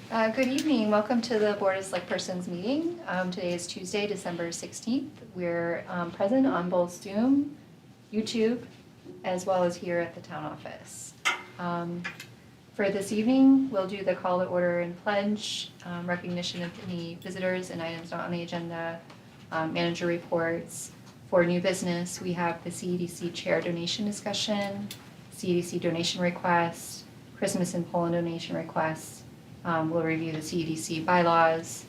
Good evening. Welcome to the Board of Select Persons meeting. Today is Tuesday, December 16th. We're present on both Zoom, YouTube, as well as here at the town office. For this evening, we'll do the call to order and pledge, recognition of any visitors and items not on the agenda, manager reports. For new business, we have the CEDC chair donation discussion, CEDC donation request, Christmas and Poland donation requests. We'll review the CEDC bylaws,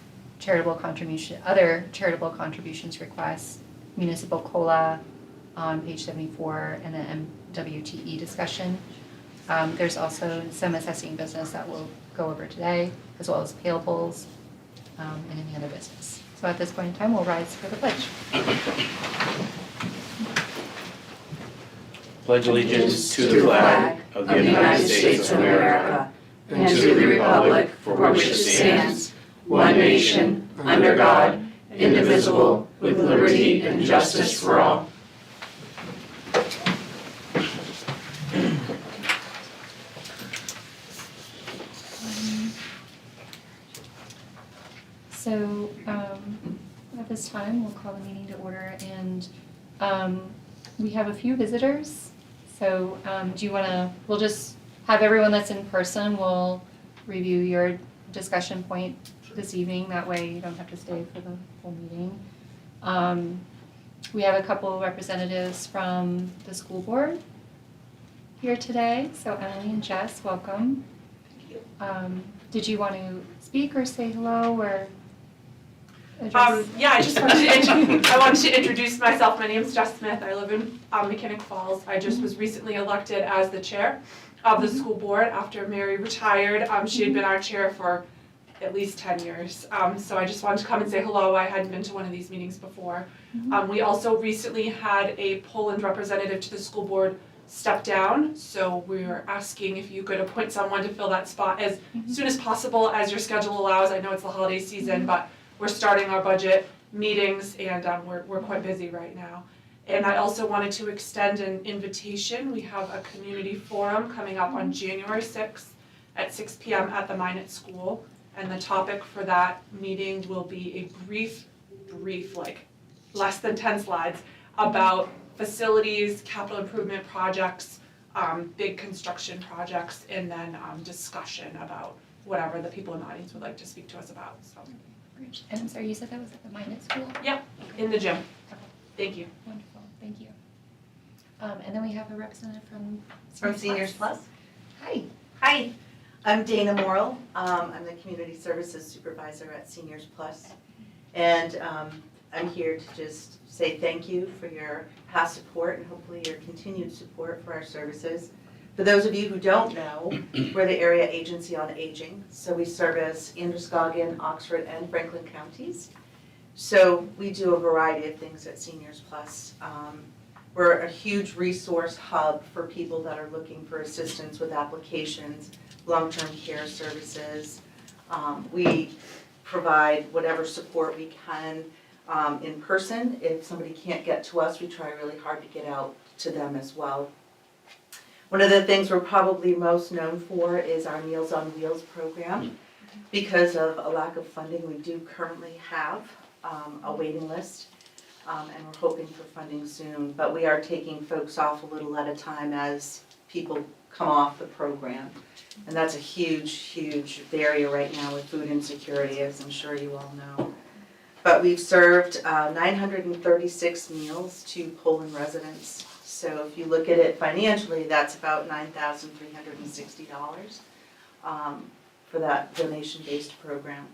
other charitable contributions requests, municipal COLA on page 74, and the MWTE discussion. There's also some assessing business that we'll go over today, as well as payables and any other business. So at this point in time, we'll rise for the pledge. Pledge allegiance to the flag of the United States of America and to the republic for which it stands, one nation, under God, indivisible, with liberty and justice for all. So at this time, we'll call the meeting to order, and we have a few visitors. So do you want to, we'll just have everyone that's in person, we'll review your discussion point this evening. That way you don't have to stay for the whole meeting. We have a couple representatives from the school board here today. So Emily and Jess, welcome. Thank you. Did you want to speak or say hello or address? Yeah, I just wanted to introduce myself. My name is Jess Smith. I live in Mechanic Falls. I just was recently elected as the chair of the school board after Mary retired. She had been our chair for at least 10 years. So I just wanted to come and say hello. I hadn't been to one of these meetings before. We also recently had a Poland representative to the school board step down. So we're asking if you could appoint someone to fill that spot as soon as possible as your schedule allows. I know it's the holiday season, but we're starting our budget meetings and we're quite busy right now. And I also wanted to extend an invitation. We have a community forum coming up on January 6th at 6 p.m. at the Minot School. And the topic for that meeting will be a brief, like less than 10 slides about facilities, capital improvement projects, big construction projects, and then discussion about whatever the people in the audience would like to speak to us about. So. And I'm sorry, you said that was at the Minot School? Yep, in the gym. Thank you. Wonderful, thank you. And then we have a representative from Seniors Plus. Hi. Hi, I'm Dana Morrill. I'm the Community Services Supervisor at Seniors Plus. And I'm here to just say thank you for your past support and hopefully your continued support for our services. For those of you who don't know, we're the Area Agency on Aging. So we service Androscoggin, Oxford, and Franklin counties. So we do a variety of things at Seniors Plus. We're a huge resource hub for people that are looking for assistance with applications, long-term care services. We provide whatever support we can in person. If somebody can't get to us, we try really hard to get out to them as well. One of the things we're probably most known for is our Meals on Wheels program. Because of a lack of funding, we do currently have a waiting list, and we're hoping for funding soon. But we are taking folks off a little at a time as people come off the program. And that's a huge, huge barrier right now with food insecurity, as I'm sure you all know. But we've served 936 meals to Poland residents. So if you look at it financially, that's about $9,360 for that donation-based program.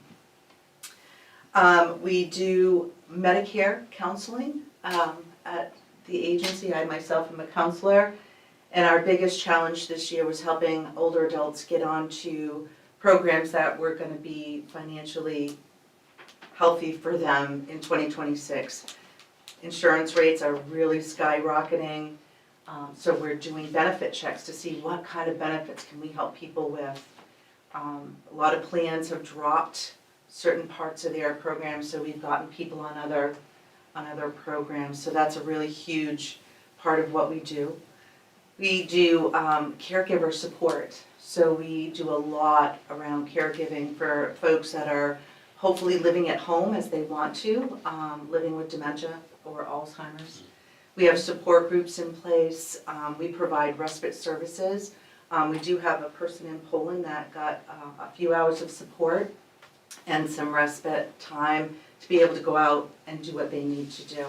We do Medicare counseling at the agency. I myself am a counselor, and our biggest challenge this year was helping older adults get onto programs that were going to be financially healthy for them in 2026. Insurance rates are really skyrocketing, so we're doing benefit checks to see what kind of benefits can we help people with. A lot of plans have dropped certain parts of their programs, so we've gotten people on other programs. So that's a really huge part of what we do. We do caregiver support. So we do a lot around caregiving for folks that are hopefully living at home as they want to, living with dementia or Alzheimer's. We have support groups in place. We provide respite services. We do have a person in Poland that got a few hours of support and some respite time to be able to go out and do what they need to do.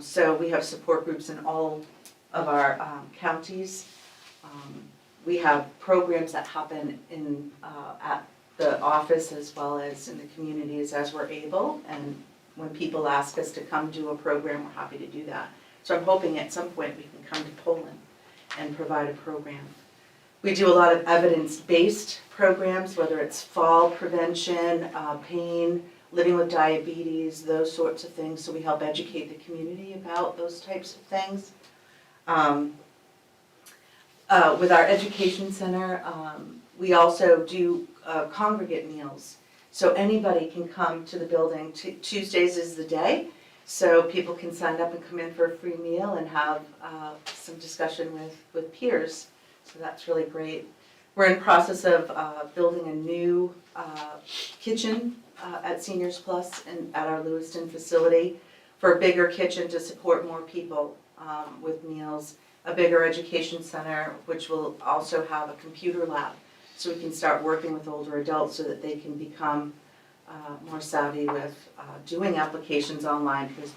So we have support groups in all of our counties. We have programs that happen in at the office as well as in the communities as we're able. And when people ask us to come do a program, we're happy to do that. So I'm hoping at some point we can come to Poland and provide a program. We do a lot of evidence-based programs, whether it's fall prevention, pain, living with diabetes, those sorts of things. So we help educate the community about those types of things. With our education center, we also do congregate meals. So anybody can come to the building. Tuesdays is the day, so people can sign up and come in for a free meal and have some discussion with peers. So that's really great. We're in process of building a new kitchen at Seniors Plus and at our Lewiston facility for a bigger kitchen to support more people with meals, a bigger education center, which will also have a computer lab, so we can start working with older adults so that they can become more savvy with doing applications online, because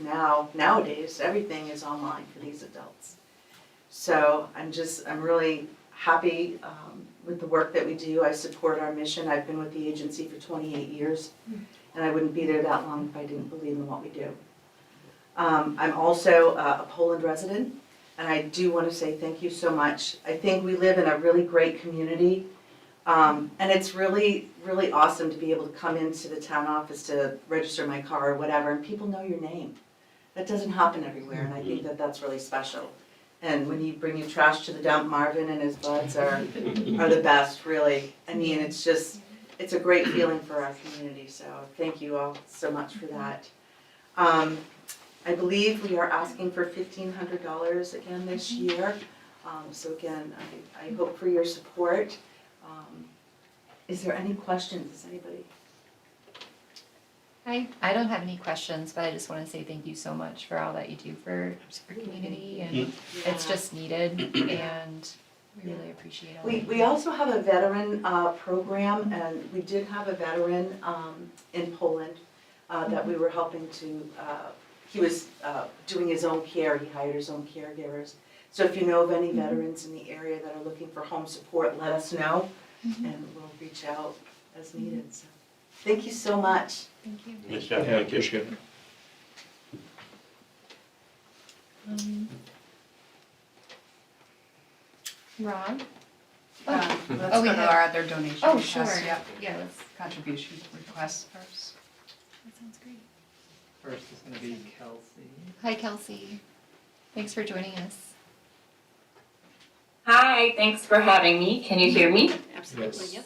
nowadays everything is online for these adults. So I'm really happy with the work that we do. I support our mission. I've been with the agency for 28 years, and I wouldn't be there that long if I didn't believe in what we do. I'm also a Poland resident, and I do want to say thank you so much. I think we live in a really great community, and it's really, really awesome to be able to come into the town office to register my car or whatever, and people know your name. That doesn't happen everywhere, and I think that that's really special. And when you bring your trash to the dump, Marvin and his buds are the best, really. I mean, it's a great feeling for our community, so thank you all so much for that. I believe we are asking for $1,500 again this year. So again, I hope for your support. Is there any questions? Does anybody? I don't have any questions, but I just want to say thank you so much for all that you do for our community, and it's just needed, and we really appreciate it. We also have a veteran program, and we did have a veteran in Poland that we were helping to, he was doing his own care, he hired his own caregivers. So if you know of any veterans in the area that are looking for home support, let us know, and we'll reach out as needed. So, thank you so much. Thank you. Nice job, thank you. Rob? Let's we go to have- our other donation Oh, requests. sure. Yeah, Yeah, let's, contribution requests first. that sounds great. First is gonna be Kelsey. Hi, Kelsey. Thanks for joining us. Hi, thanks for having me. Can you hear me? Absolutely, yep.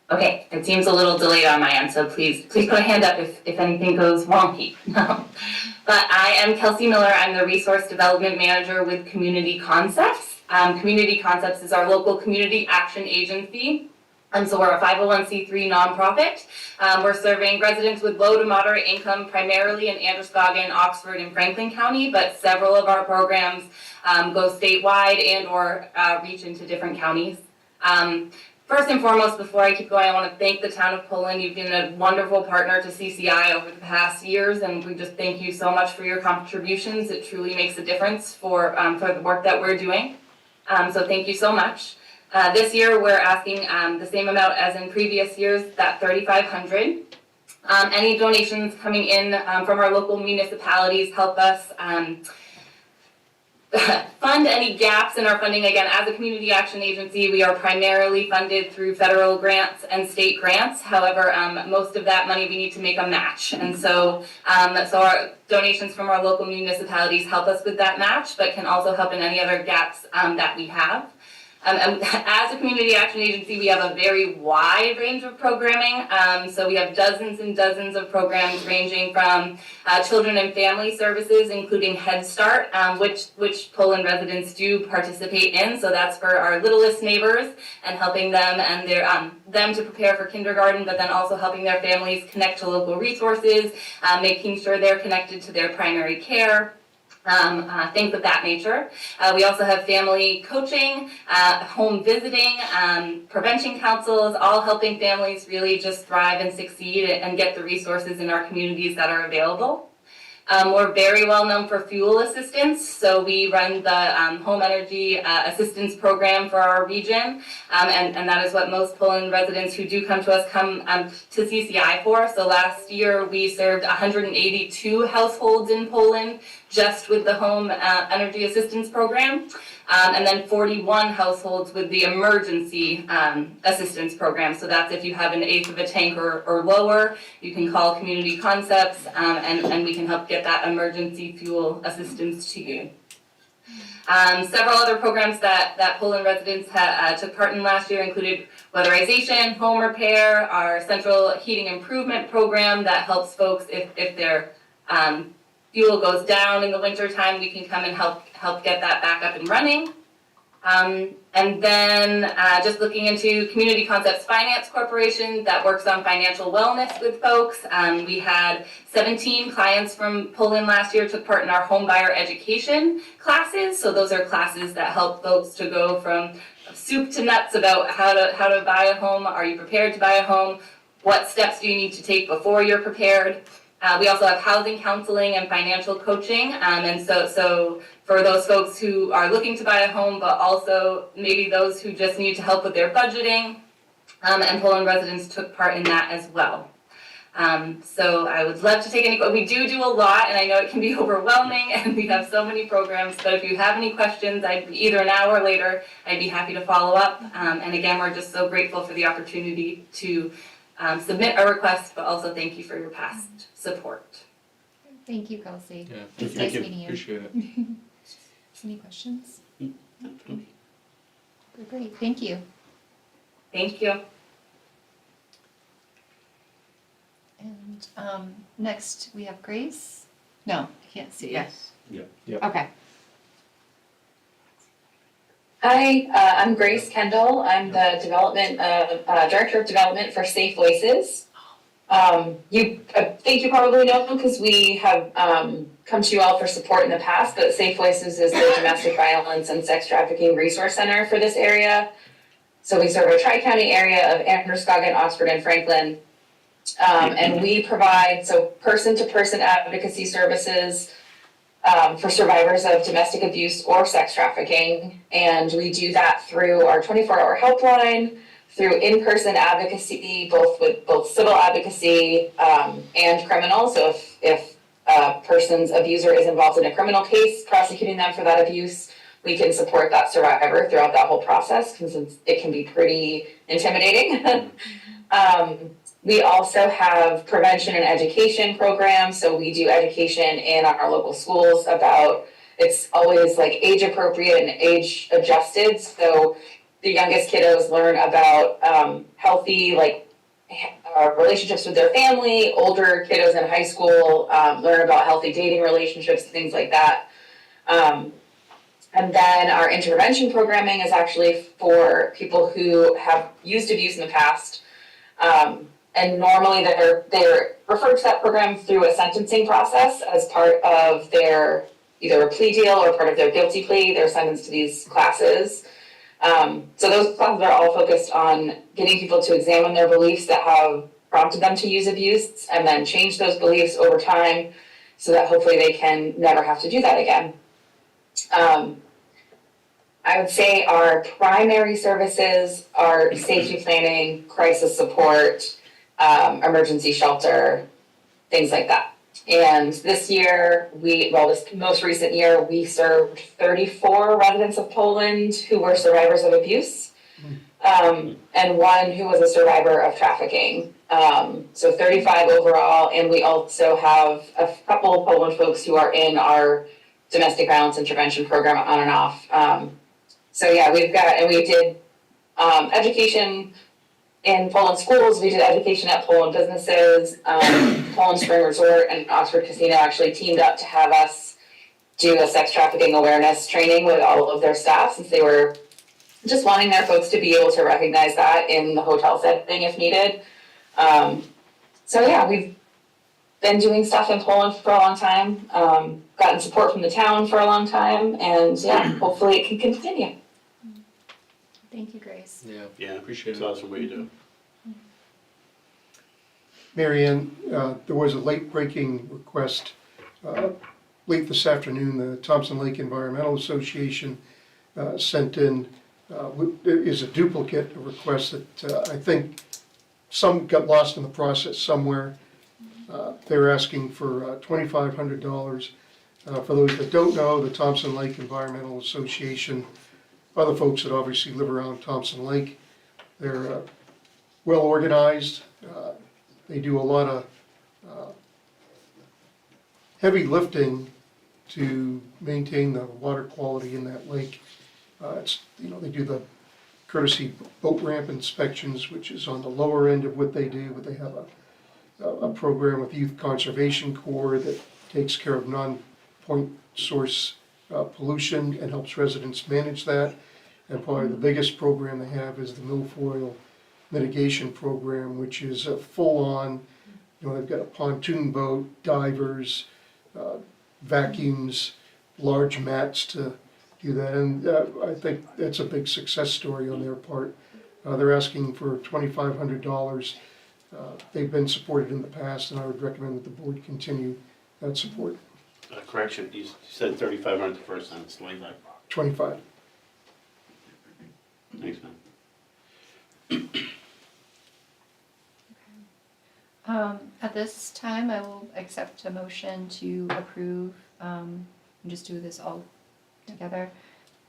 Okay, it seems a little delayed on my end, so please put a hand up if anything goes wonky. But I am Kelsey Miller. I'm the Resource Development Manager with Community Concepts. Community Concepts is our local community action agency. So we're a 501c3 nonprofit. We're serving residents with low to moderate income, primarily in Androscoggin, Oxford, and Franklin County, but several of our programs go statewide and or reach into different counties. First and foremost, before I keep going, I want to thank the town of Poland. You've been a wonderful partner to CCI over the past years, and we just thank you so much for your contributions. It truly makes a difference for the work that we're doing. So thank you so much. This year, we're asking the same amount as in previous years, that $3,500. Any donations coming in from our local municipalities help us fund any gaps in our funding. Again, as a community action agency, we are primarily funded through federal grants and state grants. However, most of that money we need to make a match. And so our donations from our local municipalities help us with that match, but can also help in any other gaps that we have. And as a community action agency, we have a very wide range of programming. So we have dozens and dozens of programs ranging from children and family services, including Head Start, which Poland residents do participate in. So that's for our littlest neighbors and helping them and their them to prepare for kindergarten, but then also helping their families connect to local resources, making sure they're connected to their primary care. Things of that nature. We also have family coaching, home visiting, prevention councils, all helping families really just thrive and succeed and get the resources in our communities that are available. We're very well known for fuel assistance, so we run the home energy assistance program for our region, and that is what most Poland residents who do come to us come to CCI for. So last year we served 182 households in Poland just with the home energy assistance program, and then 41 households with the emergency assistance program. So that's if you have an eighth of a tank or lower, you can call Community Concepts, and we can help get that emergency fuel assistance to you. Several other programs that Poland residents took part in last year included weatherization, home repair, our central heating improvement program that helps folks if their fuel goes down in the winter time, we can come and help get that back up and running. And then just looking into Community Concepts Finance Corporation that works on financial wellness with folks. We had 17 clients from Poland last year took part in our home buyer education classes. So those are classes that help folks to go from soup to nuts about how to buy a home. Are you prepared to buy a home? What steps do you need to take before you're prepared? We also have housing counseling and financial coaching, and so for those folks who are looking to buy a home, but also maybe those who just need to help with their budgeting, and Poland residents took part in that as well. So I would love to take any, we do a lot, and I know it can be overwhelming, and we have so many programs, but if you have any questions, either now or later, I'd be happy to follow up. And again, we're just so grateful for the opportunity to submit a request, but also thank you for your past support. Thank you, Kelsey. Yeah, It's thank nice you. meeting you. Appreciate it. Any questions? Great, thank you. Thank you. And next we have Grace. No, I can't see. Yes. Yep. Okay. Hi, I'm Grace Kendall. I'm the Director of Development for Safe Voices. I think you probably know because we have come to you all for support in the past, but Safe Voices is the Domestic Violence and Sex Trafficking Resource Center for this area. So we serve a tri-county area of Androscoggin, Oxford, and Franklin. And we provide person-to-person advocacy services for survivors of domestic abuse or sex trafficking. And we do that through our 24-hour helpline, through in-person advocacy, both civil advocacy and criminal. So if a person's abuser is involved in a criminal case, prosecuting them for that abuse, we can support that survivor throughout that whole process because it can be pretty intimidating. We also have prevention and education programs. So we do education in our local schools about, it's always like age appropriate and age adjusted. So the youngest kiddos learn about healthy relationships with their family. Older kiddos in high school learn about healthy dating relationships, things like that. And then our intervention programming is actually for people who have used abuse in the past. And normally they're referred to that program through a sentencing process as part of their either a plea deal or part of their guilty plea. They're sentenced to these classes. So those classes are all focused on getting people to examine their beliefs that have prompted them to use abuse and then change those beliefs over time so that hopefully they can never have to do that again. I would say our primary services are safety planning, crisis support, emergency shelter, things like that. And this year, this most recent year, we served 34 residents of Poland who were survivors of abuse, and one who was a survivor of trafficking. So 35 overall, and we also have a couple of Poland folks who are in our domestic violence intervention program on and off. So yeah, we did education in Poland schools, we did education at Poland businesses. Poland Spring Resort and Oxford Casino actually teamed up to have us do a sex trafficking awareness training with all of their staff, since they were just wanting their folks to be able to recognize that in the hotel setting if needed. So yeah, we've been doing stuff in Poland for a long time, gotten support from the town for a long time, and yeah, hopefully it can continue. Thank you, Grace. Yeah, appreciate it. It's awesome what you do. Mary Ann, there was a late-breaking request late this afternoon. The Thompson Lake Environmental Association sent in, is a duplicate, a request that I think some got lost in the process somewhere. They're asking for $2,500. For those that don't know, the Thompson Lake Environmental Association, other folks that obviously live around Thompson Lake, they're well organized. They do a lot of heavy lifting to maintain the water quality in that lake. They do the courtesy boat ramp inspections, which is on the lower end of what they do, but they have a program with Youth Conservation Corps that takes care of non-point source pollution and helps residents manage that. And probably the biggest program they have is the milfoil mitigation program, which is a full-on, they've got a pontoon boat, divers, vacuums, large mats to do that. And I think that's a big success story on their part. They're asking for $2,500. They've been supported in the past, and I would recommend that the board continue that support. Correction, you said 3,500 the first time, it's 25. 25. Thanks, man. At this time, I will accept a motion to approve, and just do this all together.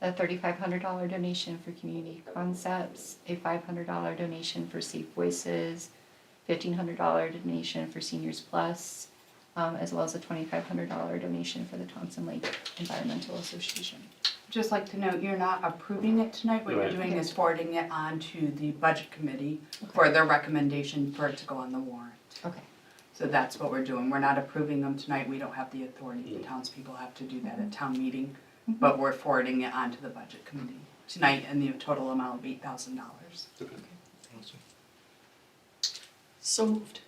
A $3,500 donation for Community Concepts, a $500 donation for Safe Voices, $1,500 donation for Seniors Plus, as well as a $2,500 donation for the Thompson Lake Environmental Association. Just like to note, you're not approving it tonight. What you're Right. doing is forwarding it on to the budget committee for their recommendation for it to go on the warrant. Okay. So that's what we're doing. We're not approving them tonight. We don't have the authority. The townspeople have to do that at town meeting. But we're forwarding it on to the budget committee tonight in the total amount of $8,000. So moved.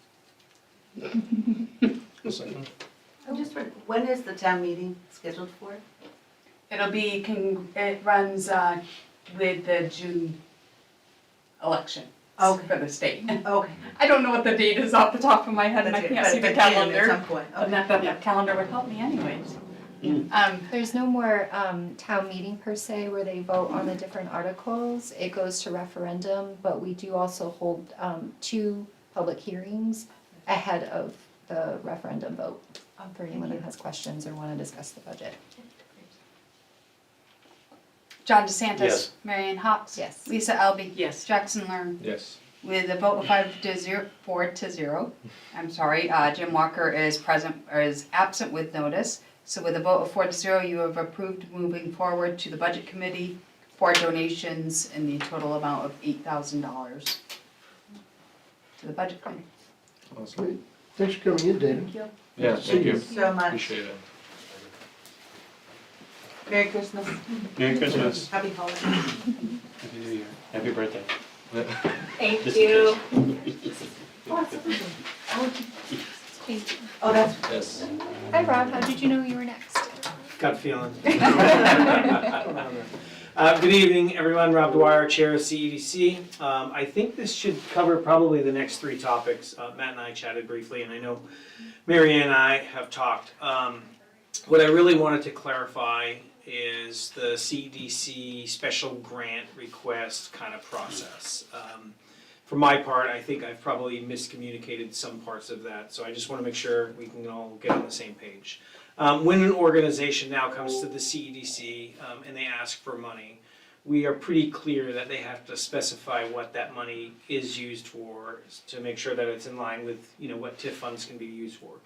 When is the town meeting scheduled for? It runs with the June election Okay. for the state. Okay. I don't know what the date is off the top of my head, and I can't see the At calendar. some point, But okay. not that the calendar would help me anyways. There's no more town meeting per se where they vote on the different articles. It goes to referendum, but we do also hold 2 public hearings ahead of the referendum vote for anyone that has questions or want to discuss the budget. John DeSantis. Yes. Marianne Hawks. Yes. Lisa Elby. Yes. Jackson Learn. Yes. With a vote of 4-0. I'm sorry, Jim Walker is absent with notice. So with a vote of 4-0, you have approved moving forward to the budget committee for donations in the total amount of $8,000 to the budget committee. Awesome. Thanks for coming in, David. Yeah, thank you. So much. Appreciate it. Merry Christmas. Merry Christmas. Happy holidays. Happy New Year. Happy birthday. Thank Just you. Oh, that's. Yes. Hi Rob, how did you know you were next? Gut feeling. Good evening, everyone. Rob Dwyer, Chair of CEDC. I think this should cover probably the next 3 topics. Matt and I chatted briefly, and I know Mary Ann and I have talked. What I really wanted to clarify is the CEDC special grant request kind of process. For my part, I think I've probably miscommunicated some parts of that, so I just want to make sure we can all get on the same page. When an organization now comes to the CEDC and they ask for money, we are pretty clear that they have to specify what that money is used for to make sure that it's in line with what TIF funds can be used for.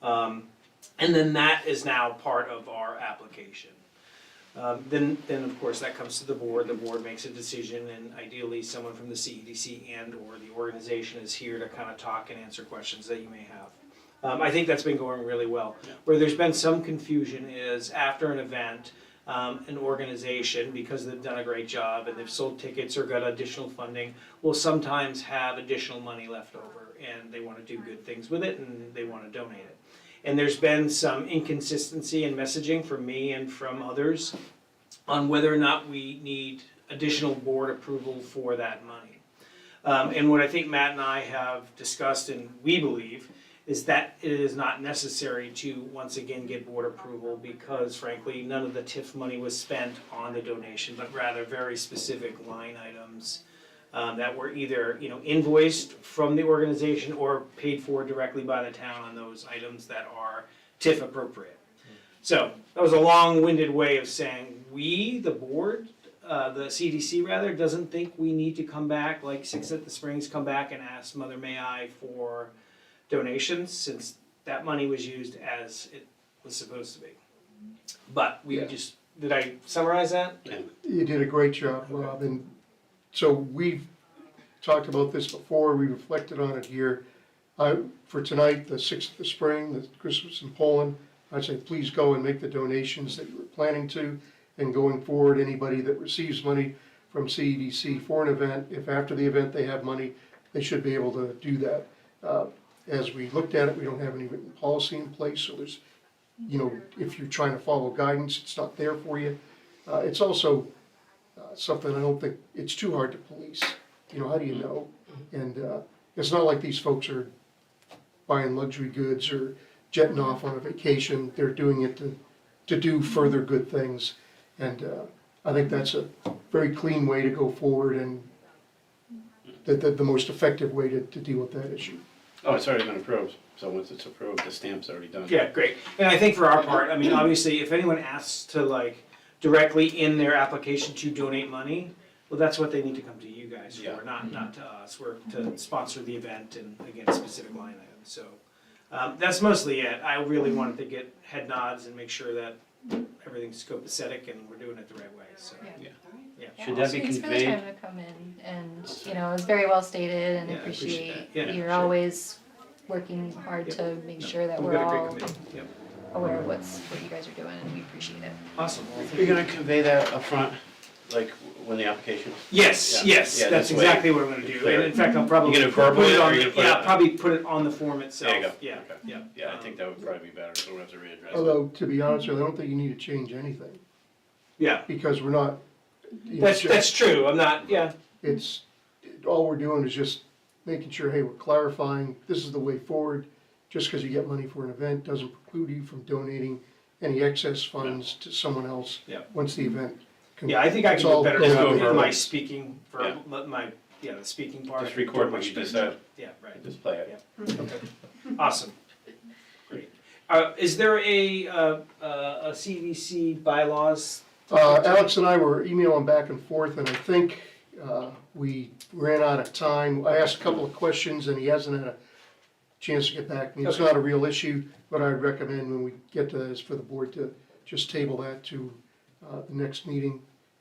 And then that is now part of our application. Then of course that comes to the board makes a decision, and ideally someone from the CEDC and or the organization is here to kind of talk and answer questions that you may have. I think that's been going really well. Where there's been some confusion is after an event, an organization, because they've done a great job and they've sold tickets or got additional funding, will sometimes have additional money left over and they want to do good things with it and they want to donate it. And there's been some inconsistency in messaging from me and from others on whether or not we need additional board approval for that money. And what I think Matt and I have discussed and we believe is that it is not necessary to once again get board approval because frankly, none of the TIF money was spent on the donation, but rather very specific line items that were either, invoiced from the organization or paid for directly by the town on those items that are TIF appropriate. So that was a long-winded way of saying we, the board, the CDC rather, doesn't think we need to come back, like Six at the Springs, come back and ask Mother May I for donations, since that money was used as it was supposed to be. But we just, did I summarize that? You did a great job, Rob, and so we've talked about this before, we reflected on it here. For tonight, the 6th of the spring, the Christmas in Poland, I'd say please go and make the donations that you were planning to, and going forward, anybody that receives money from CEDC for an event, if after the event they have money, they should be able to do that. As we looked at it, we don't have any written policy in place, so there's, if you're trying to follow guidance, it's not there for you. It's also something I don't think, it's too hard to police. How do you know? And it's not like these folks are buying luxury goods or jetting off on a vacation. They're doing it to do further good things. And I think that's a very clean way to go forward and the most effective way to deal with that issue. Oh, it's already been approved, so once it's approved, the stamp's already done. Yeah, great. And I think for our part, obviously, if anyone asks to directly in their application to donate money, well, that's what they need to come to you guys for, not to us. We're to sponsor the event and again, specific line items. So that's mostly it. I really wanted to get head nods and make sure that everything's copacetic and we're doing it the right way, so. Should that be Thanks for the conveyed? time to come in, and, it was very well stated, and Yeah, I appreciate appreciate that. Yeah, you're sure. always working hard to make sure that we're We've got a all great committee. Yep. aware of what you guys are doing, and we appreciate it. Awesome. Well, thank You're you. gonna convey that up front, like when the application? Yes, Yeah. yes, Yeah, that's this way exactly what I'm gonna do. clear. And in fact, I'll probably You gonna put verbally it or on, you gonna put it yeah, on- probably put it on the form itself. There you go. Yeah, Okay. yeah. Yeah, I think that would probably be better, so we don't have to readdress it. Although, to be honest with you, I don't think you need to change anything, Yeah, because we're not. that's true. I'm not, yeah. It's, all we're doing is just making sure, hey, we're clarifying, this is the way forward. Just because you get money for an event doesn't preclude you from donating any excess funds to someone else. Yeah. Once the event. Yeah, I think I It's can do a all better going job over. in my speaking, for Yeah. the speaking part. Just record what Much you just better said, job. Yeah, right. just play it. Okay, awesome. Great. Is there a CDC bylaws? Alex and I were emailing back and forth, and I think we ran out of time. I asked a couple of questions, and he hasn't had a chance to get back to me. It's Okay. not a real issue, but I'd recommend when we get to this for the board to just table that to the next meeting.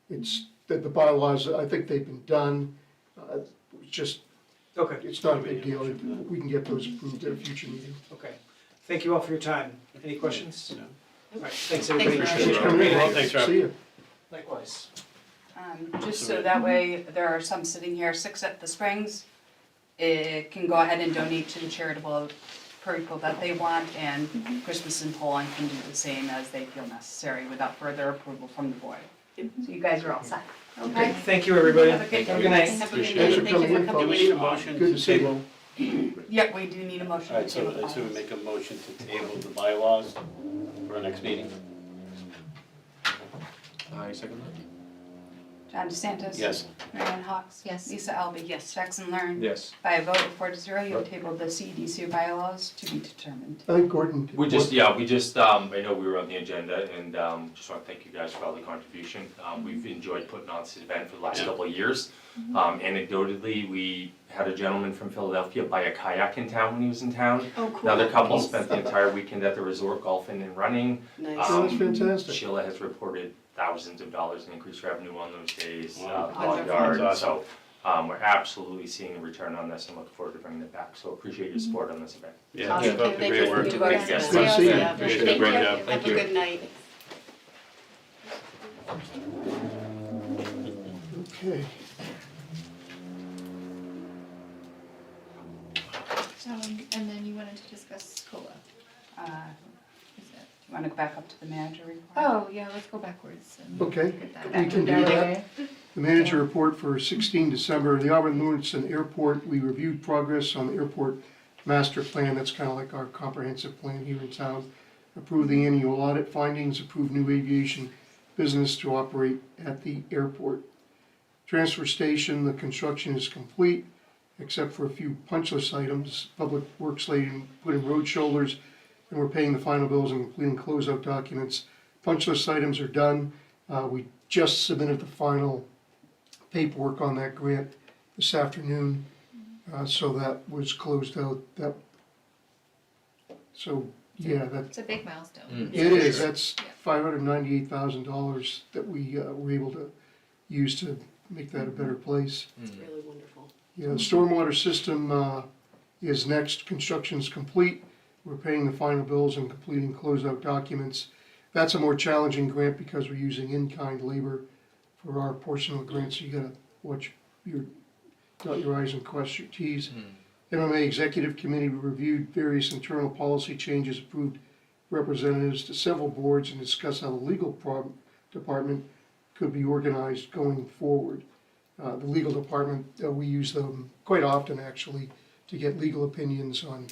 It's, the bylaws, I think they've been done. It's just, Okay, it's not a big deal. We can get those approved at a future meeting. okay. Thank you all for your time. Any questions? No. All right, thanks everybody. Rob. Appreciate it. Coming in. Well, thanks, Rob. See you. Likewise. Just so that way, there are some sitting here, Six at the Springs, it can go ahead and donate to the charitable people that they want, and Christmas in Poland can do the same as they feel necessary without further approval from the board. So you guys are all set, Great, okay? thank you, everybody. Have a good Good night. Have a good Appreciate night. it. Thank you for Thanks for Do coming we in. need a motion Good to to see you. table? Yep, we do need a motion to Alright, so table I assume we bylaws. make a motion to table the bylaws for our next meeting? I second that. John DeSantis. Yes. Marianne Hawks. Yes. Lisa Alby. Yes. Jackson Learn. Yes. By a vote of 4-0, you have tabled the CDC bylaws to be determined. I think Gordon. We just, I know we were on the agenda and just want to thank you guys for all the contribution. We've enjoyed putting on this event for the last Yeah. couple of years. Anecdotally, we had a gentleman from Philadelphia buy a kayak in town when he was in town. Oh, cool. Another couple spent the entire weekend at the resort golfing and running. Nice. Oh, that's fantastic. Sheila has reported thousands of dollars in increased revenue on those days, Wow. ball Wonderful. yard, That's so, we're absolutely seeing a return on this and look forward to bringing it back, so appreciate your support on this event. Yeah, Awesome. keep up the Thank great you. work. Thank you. Thank you guys. Good to see you. Yeah. Appreciate it, Thank great you. job, Have thank a you. good night. Okay. And then you wanted to discuss COLA. Uh, Is it? Do you want to go back up to the manager report? Oh, yeah, let's go backwards and Okay, get that. we can do out of the that. way. The manager report for 16 December, the Auburn Lewiston Airport, we reviewed progress on the airport master plan. That's kind of like our comprehensive plan here in town. Approved the annual audit findings, approved new aviation business to operate at the airport. Transfer station, the construction is complete, except for a few punch list items. Public Works lady put in road shoulders, and we're paying the final bills and completing closeout documents. Punch list items are done. We just submitted the final paperwork on that grant this afternoon, so that was closed out. So, yeah, It's a big milestone. Mm. it is. That's Yeah. $598,000 that we were able to use to make that a better place. It's really wonderful. Yeah, the stormwater system is next. Construction's complete. We're paying the final bills and completing closeout documents. That's a more challenging grant because we're using in-kind labor for our portion of the grant, so you gotta watch dot your i's and cross your t's. MMA Executive Committee reviewed various internal policy changes, approved representatives to several boards, and discussed how the legal department could be organized going forward. The legal department, we use them quite often actually to get legal opinions on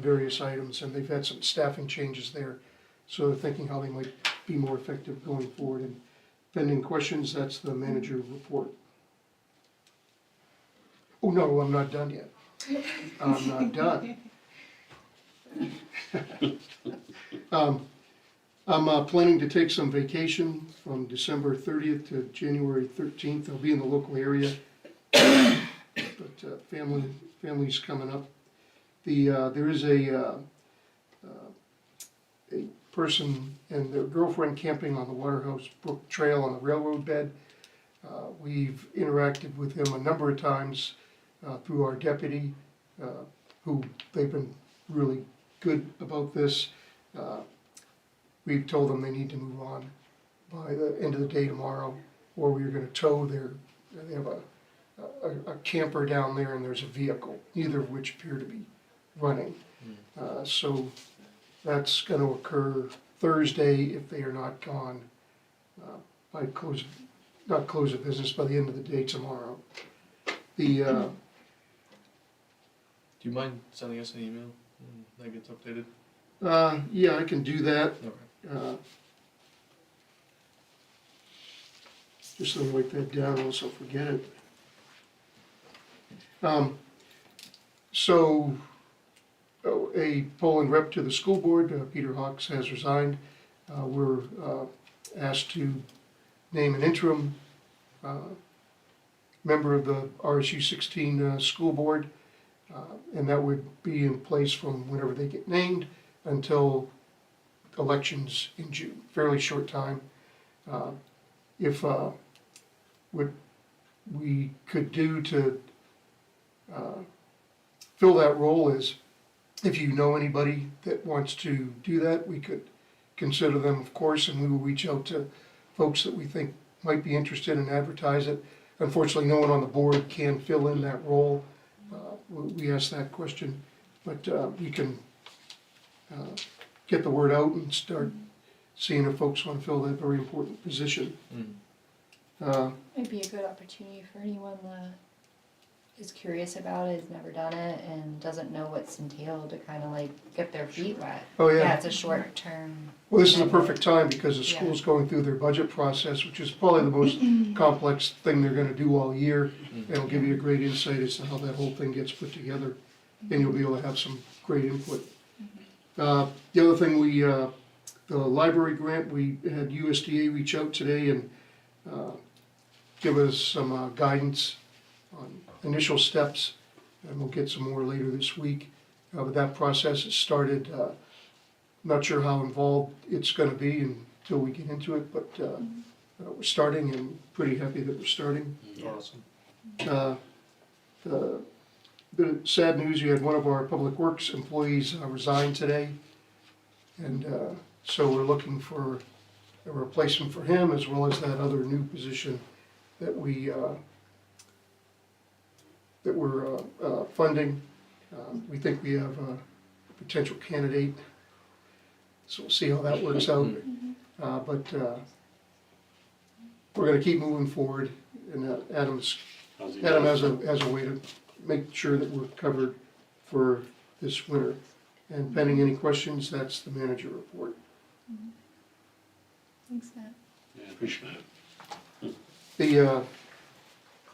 various items, and they've had some staffing changes there. So they're thinking how they might be more effective going forward. And pending questions, that's the manager report. Oh, no, I'm not done yet. I'm not done. I'm planning to take some vacation from December 30th to January 13th. I'll be in the local area, but family's coming up. There is a person and their girlfriend camping on the Waterhouse Brook Trail on the railroad bed. We've interacted with him a number of times through our deputy, who they've been really good about this. We've told them they need to move on by the end of the day tomorrow, or we're gonna tow they have a camper down there and there's a vehicle, neither of which appear to be running. So that's gonna occur Thursday if they are not gone by not close of business, by the end of the day tomorrow. Do you mind sending us an email when that gets updated? Yeah, I can do that. Okay. Just let me write that down, else I'll forget it. A Poland rep to the school board, Peter Hawks, has resigned. We're asked to name an interim member of the RSU 16 school board, and that would be in place from whenever they get named until elections in June, fairly short time. If what we could do to fill that role is, if you know anybody that wants to do that, we could consider them, of course, and we will reach out to folks that we think might be interested and advertise it. Unfortunately, no one on the board can fill in that role. We asked that question, but we can get the word out and start seeing if folks want to fill that very important position. Might be a good opportunity for anyone that is curious about it, has never done it, and doesn't know what's entailed to kind of like get their feet wet. Oh, Yeah, yeah. it's a short term. Well, this is a perfect time because the school's going through their budget process, which is probably the most complex thing they're gonna do all year. It'll give you a great insight as to how that whole thing gets put together, and you'll be able to have some great input. The other thing, the library grant, we had USDA reach out today and give us some guidance on initial steps, and we'll get some more later this week. But that process has started. Not sure how involved it's gonna be until we get into it, but we're starting and pretty happy that we're starting. Awesome. Bit of sad news, we had one of our Public Works employees resign today. And so we're looking for a replacement for him, as well as that other new position that we're funding. We think we have a potential candidate, so we'll see how that works out. But we're gonna keep moving forward, and Adam has a way to make sure that we're covered for this winter. And pending any questions, that's the manager report. Thanks, Matt. Yeah, appreciate it. The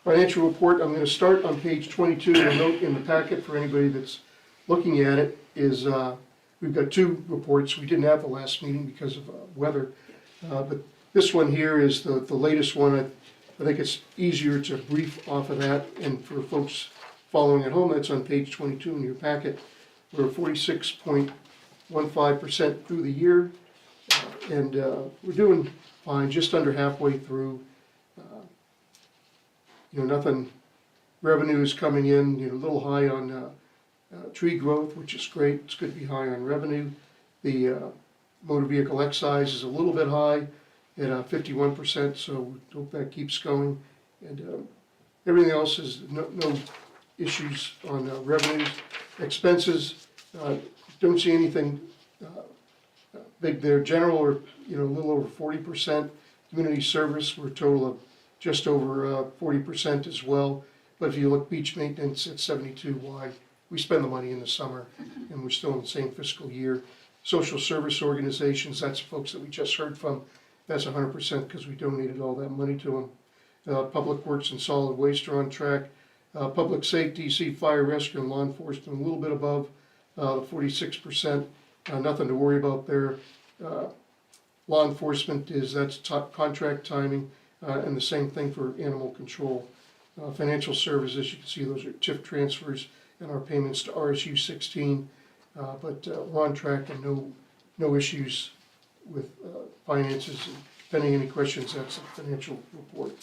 financial report, I'm gonna start on page 22. A note in the packet for anybody that's looking at it is, we've got two reports. We didn't have the last meeting because of weather. But this one here is the latest one. I think it's easier to brief off of that, and for folks following at home, that's on page 22 in your packet. We're 46.15% through the year, and we're doing fine, just under halfway through. Nothing, revenue is coming in, a little high on tree growth, which is great. It's good to be high on revenue. The motor vehicle excise is a little bit high at 51%, so we hope that keeps going. And everything else is no issues on revenues. Expenses, don't see anything big there. General are, a little over 40%. Community service, we're a total of just over 40% as well. But if you look, beach maintenance at 72. Why? We spend the money in the summer, and we're still in the same fiscal year. Social service organizations, that's folks that we just heard from. That's 100% because we donated all that money to them. Public Works and Solid Waste are on track. Public safety, see fire rescue and law enforcement a little bit above 46%. Nothing to worry about there. Law enforcement that's top contract timing, and the same thing for animal control. Financial services, you can see those are TIF transfers and our payments to RSU 16. But we're on track and no issues with finances. And pending any questions, that's the financial report.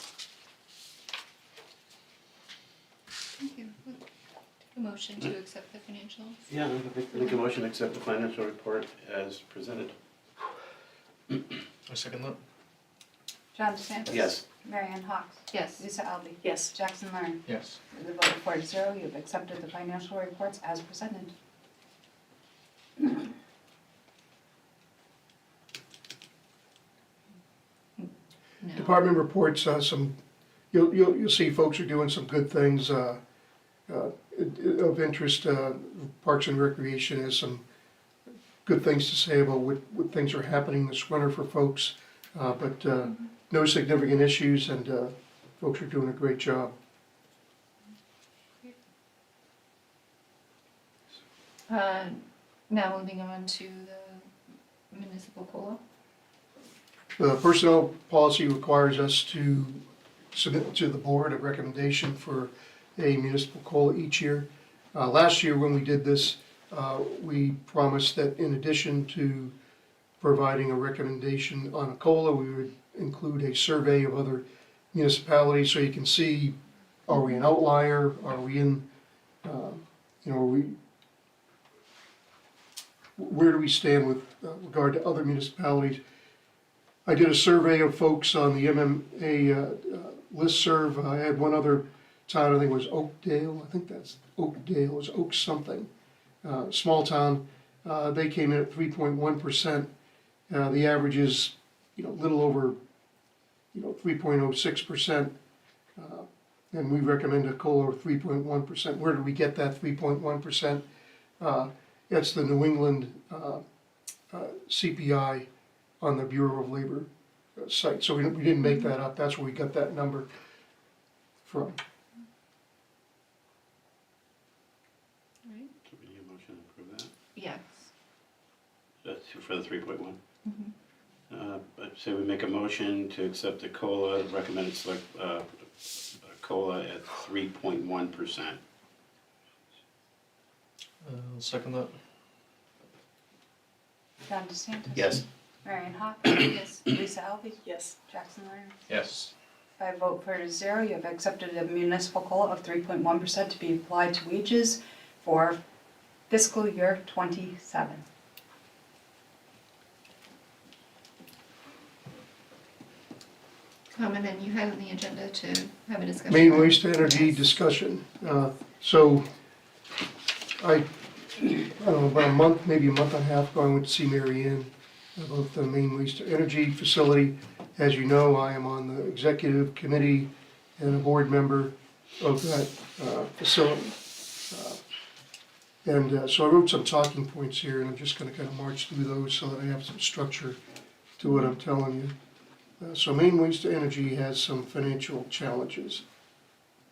Thank you. Take a motion to accept the financials. Yeah, I make a motion to accept the financial report as presented. I second that. John DeSantis. Yes. Mary Ann Hawks. Yes. Lisa Alby. Yes. Jackson Learn. Yes. With a vote of 4-0, you have accepted the financial reports as presented. No. Department reports, you'll see folks are doing some good things of interest. Parks and Recreation has some good things to say about what things are happening this winter for folks, but no significant issues, and folks are doing a great job. Now moving on to the municipal COLA. The personnel policy requires us to submit to the board a recommendation for a municipal COLA each year. Last year when we did this, we promised that in addition to providing a recommendation on a COLA, we would include a survey of other municipalities so you can see, are we an outlier? Are we in, where do we stand with regard to other municipalities? I did a survey of folks on the MMA listserv. I had one other town, I think it was Oakdale. I think that's Oakdale, it was Oak something. Small town. They came in at 3.1%. The average is, a little over, 3.06%. And we recommend a COLA of 3.1%. Where did we get that 3.1%? That's the New England CPI on the Bureau of Labor site. So we didn't make that up. That's where we got that number from. Right? Do we need a motion to approve that? Yes. That's for the 3.1. Mhm. I'd say we make a motion to accept the COLA, recommended select COLA at 3.1%. I'll second that. John DeSantis. Yes. Marion Hopper. Yes. Lisa Alvey. Yes. Jackson Leonard. Yes. By a vote 4-0, you have accepted a municipal COLA of 3.1% to be applied to wages for fiscal year '27. And then you had on the agenda to have a discussion. Main on- waste to energy Yes. discussion. So I don't know, about a month, maybe a month and a half ago, I went to see Mary Ann about the main waste to energy facility. As you know, I am on the executive committee and a board member of that facility. So I wrote some talking points here, and I'm just gonna kind of march through those so that I have some structure to what I'm telling you. So main waste to energy has some financial challenges.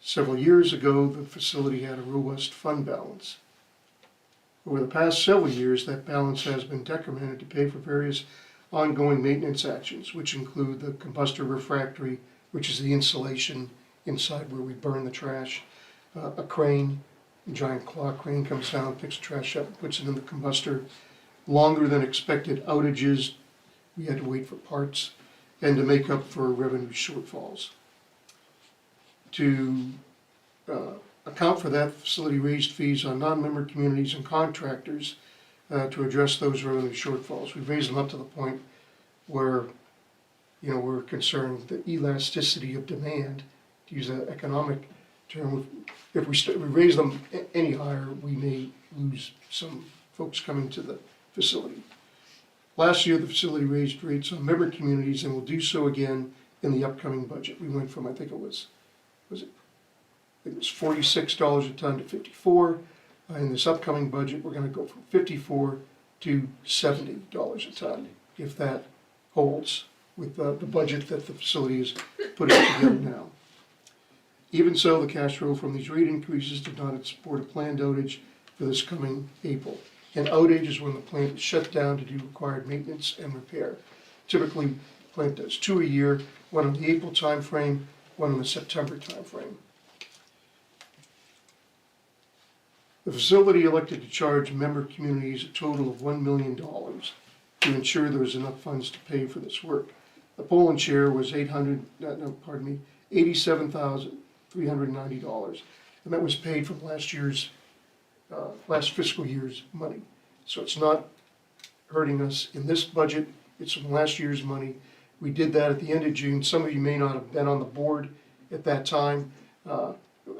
Several years ago, the facility had a robust fund balance. Over the past several years, that balance has been decremented to pay for various ongoing maintenance actions, which include the combustor refractory, which is the insulation inside where we burn the trash, a crane, a giant claw crane comes down, picks the trash up, puts it in the combustor, longer than expected outages, we had to wait for parts, and to make up for revenue shortfalls. To account for that, the facility raised fees on non-member communities and contractors to address those revenue shortfalls. We've raised them up to the point where, we're concerned the elasticity of demand, to use an economic term, if we raise them any higher, we may lose some folks coming to the facility. Last year, the facility raised rates on member communities and will do so again in the upcoming budget. We went from, I think it was $46 a ton to $54. In this upcoming budget, we're gonna go from $54 to $70 a ton, if that holds with the budget that the facility is putting together now. Even so, the cash flow from these rate increases did not support a planned outage for this coming April. An outage is when the plant is shut down to do required maintenance and repair. Typically, the plant does 2 a year, one in the April timeframe, one in the September timeframe. The facility elected to charge member communities a total of $1 million to ensure there was enough funds to pay for this work. The Poland share was $87,390, and that was paid from last fiscal year's money. So it's not hurting us in this budget, it's from last year's money. We did that at the end of June. Some of you may not have been on the board at that time.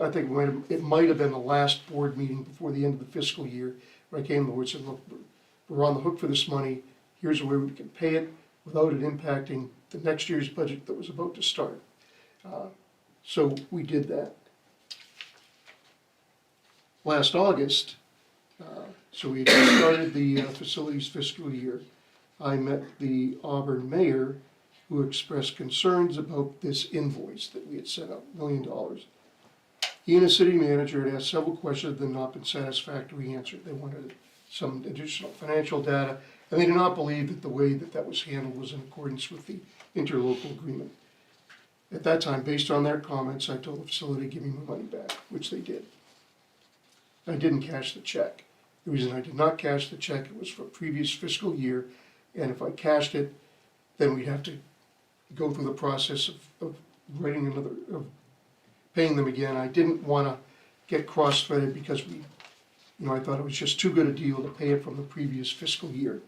I think it might have been the last board meeting before the end of the fiscal year, where I came to the board and said, look, we're on the hook for this money, here's a way we can pay it without it impacting the next year's budget that was about to start. So we did that. Last August, so we had just started the facility's fiscal year, I met the Auburn mayor who expressed concerns about this invoice that we had sent out, $1 million. He and the city manager had asked several questions that had not been satisfactorily answered. They wanted some additional financial data, and they did not believe that the way that was handled was in accordance with the interlocal agreement. At that time, based on their comments, I told the facility to give me my money back, which they did. I didn't cash the check. The reason I did not cash the check, it was for a previous fiscal year, and if I cashed it, then we'd have to go through the process of writing of paying them again. I didn't want to get cross-threaded because I thought it was just too good a deal to pay it from the previous fiscal year.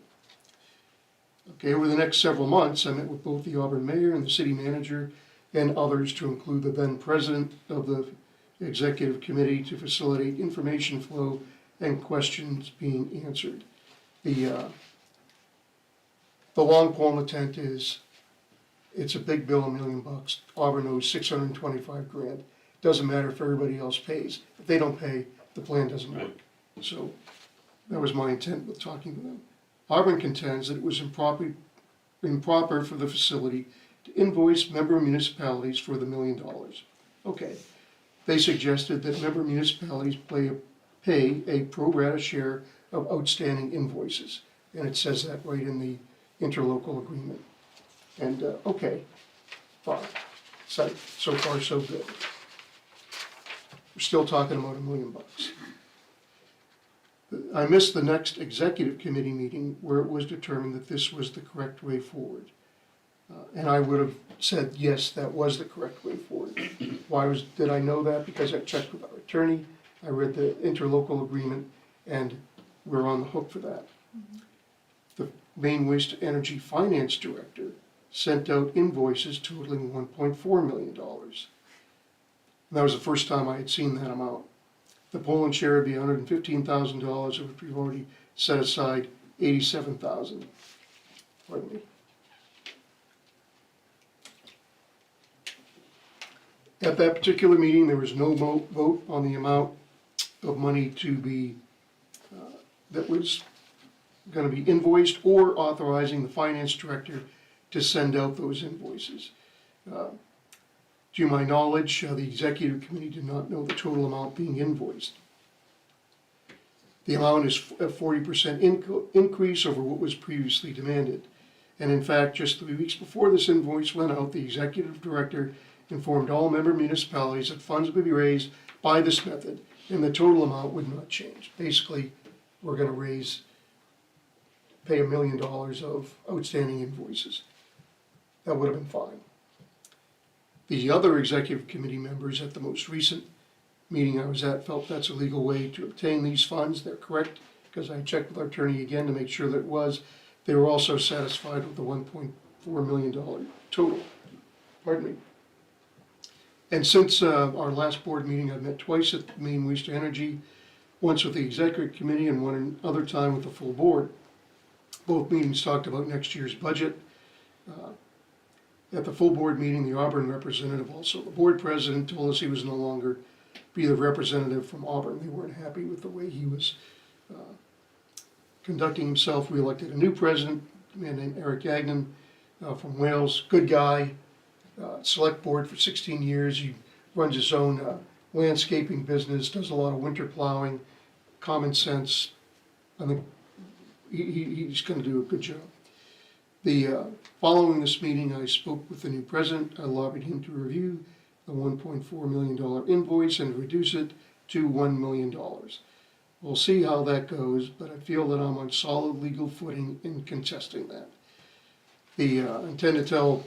Okay, over the next several months, I met with both the Auburn mayor and the city manager and others, to include the then president of the executive committee, to facilitate information flow and questions being answered. The long pole in the tent is, it's a big bill, $1 million. Auburn owes $625,000. Doesn't matter if everybody else pays. If they don't pay, the plan doesn't work. So that was my intent with talking to them. Auburn contends that it was improper for the facility to invoice member municipalities for the $1 million. Okay. They suggested that member municipalities pay a pro rata share of outstanding invoices. And it says that right in the interlocal agreement. And, okay, fine. So far, so good. We're still talking about $1 million. I missed the next executive committee meeting where it was determined that this was the correct way forward. And I would have said, yes, that was the correct way forward. Did I know that? Because I checked with our attorney, I read the interlocal agreement, and we're on the hook for that. The Maine Waste to Energy Finance Director sent out invoices totaling $1.4 million. And that was the first time I had seen that amount. The Poland share would be $115,000, of which we've already set aside $87,000. Pardon me. At that particular meeting, there was no vote on the amount of money to be, that was going to be invoiced, or authorizing the finance director to send out those invoices. To my knowledge, the executive committee did not know the total amount being invoiced. The amount is a 40% increase over what was previously demanded. And in fact, just 3 weeks before this invoice went out, the executive director informed all member municipalities that funds would be raised by this method and the total amount would not change. Basically, we're going to pay $1 million of outstanding invoices. That would have been fine. The other executive committee members at the most recent meeting I was at felt that's a legal way to obtain these funds. They're correct, because I checked with our attorney again to make sure that it was. They were also satisfied with the $1.4 million total. Pardon me. And since our last board meeting, I've met twice at Maine Waste to Energy, once with the executive committee and one other time with the full board. Both meetings talked about next year's budget. At the full board meeting, the Auburn representative, also the board president, told us he was no longer be the representative from Auburn. They weren't happy with the way he was conducting himself. We elected a new president, a man named Eric Gagnon from Wales, good guy, select board for 16 years. He runs his own landscaping business, does a lot of winter plowing, common sense. I think he's going to do a good job. Following this meeting, I spoke with the new president. I lobbied him to review the $1.4 million invoice and reduce it to $1 million. We'll see how that goes, but I feel that I'm on solid legal footing in contesting that. I intend to tell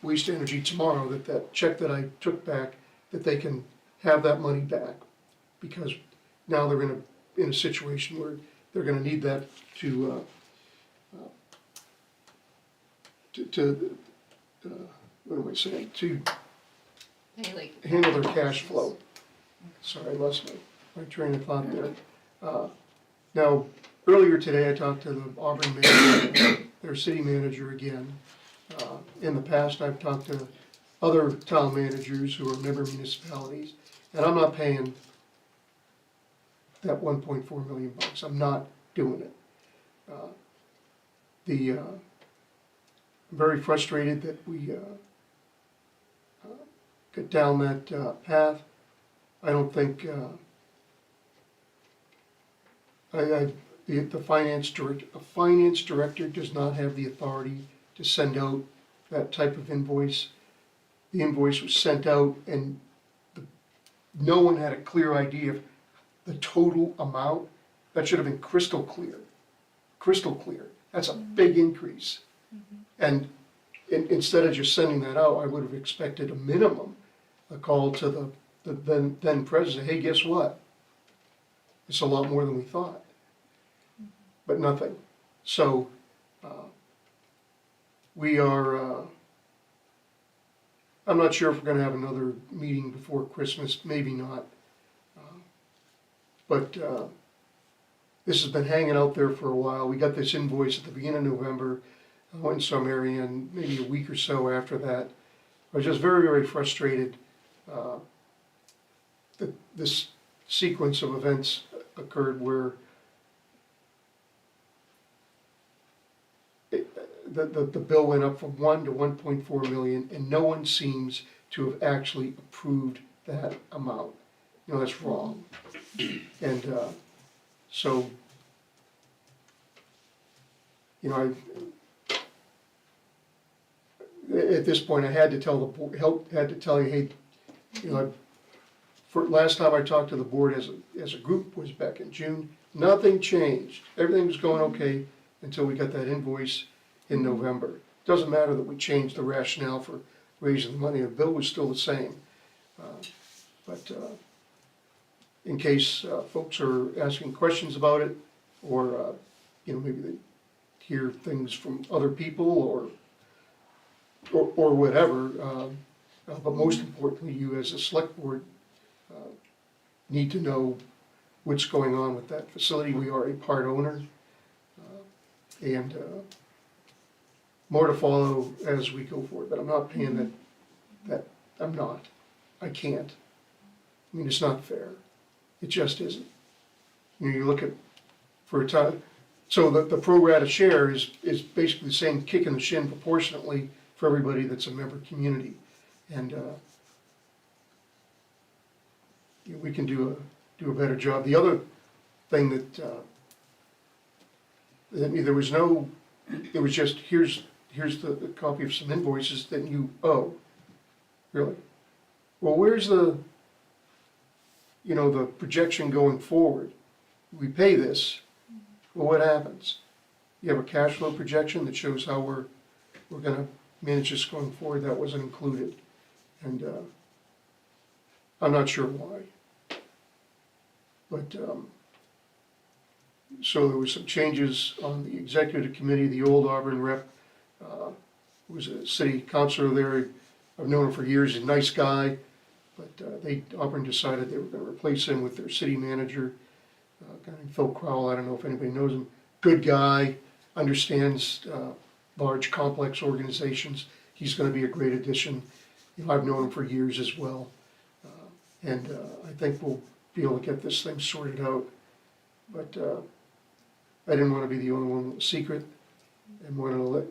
Waste Energy tomorrow that that check that I took back, that they can have that money back, because now they're in a situation where they're going to need that to what am I saying? To handle their cash flow. Sorry, I lost my train of thought there. Now, earlier today, I talked to the Auburn manager, their city manager again. In the past, I've talked to other town managers who are member municipalities, and I'm not paying that $1.4 million. I'm not doing it. I'm very frustrated that we got down that path. I don't think the finance director does not have the authority to send out that type of invoice. The invoice was sent out and no one had a clear idea of the total amount. That should have been crystal clear. Crystal clear. That's a big increase. And instead of just sending that out, I would have expected a minimum, a call to the then president, hey, guess what? It's a lot more than we thought. But nothing. So we are, I'm not sure if we're going to have another meeting before Christmas, maybe not. But this has been hanging out there for a while. We got this invoice at the beginning of November. I went and saw Mary Ann maybe a week or so after that. I was just very, very frustrated that this sequence of events occurred where the bill went up from 1 to 1.4 million, and no one seems to have actually approved that amount. You know, that's wrong. And so, you know, at this point, I had to tell the board, had to tell you, hey, you know, last time I talked to the board as a group was back in June, nothing changed. Everything was going okay until we got that invoice in November. Doesn't matter that we changed the rationale for raising the money, the bill was still the same. But in case folks are asking questions about it, or, maybe they hear things from other people or whatever, but most importantly, you as a select board need to know what's going on with that facility. We are a part owner, and more to follow as we go forward, but I'm not paying that, I'm not. I can't. I mean, it's not fair. It just isn't. You look at, for a time, so the pro rata share is basically the same kick in the shin proportionately for everybody that's a member community. And we can do a better job. The other thing that, there was just, here's the copy of some invoices that you owe. Really? Well, where's the projection going forward? We pay this, well, what happens? You have a cash flow projection that shows how we're gonna manage this going forward. That wasn't included. And I'm not sure why. But, so there was some changes on the executive committee. The old Auburn rep was a city councilor there. I've known him for years, a nice guy, but Auburn decided they were gonna replace him with their city manager, a guy named Phil Crowell. I don't know if anybody knows him. Good guy, understands large, complex organizations. He's gonna be a great addition. I've known him for years as well. And I think we'll be able to get this thing sorted out. But I didn't want to be the only one with a secret, and wanted to let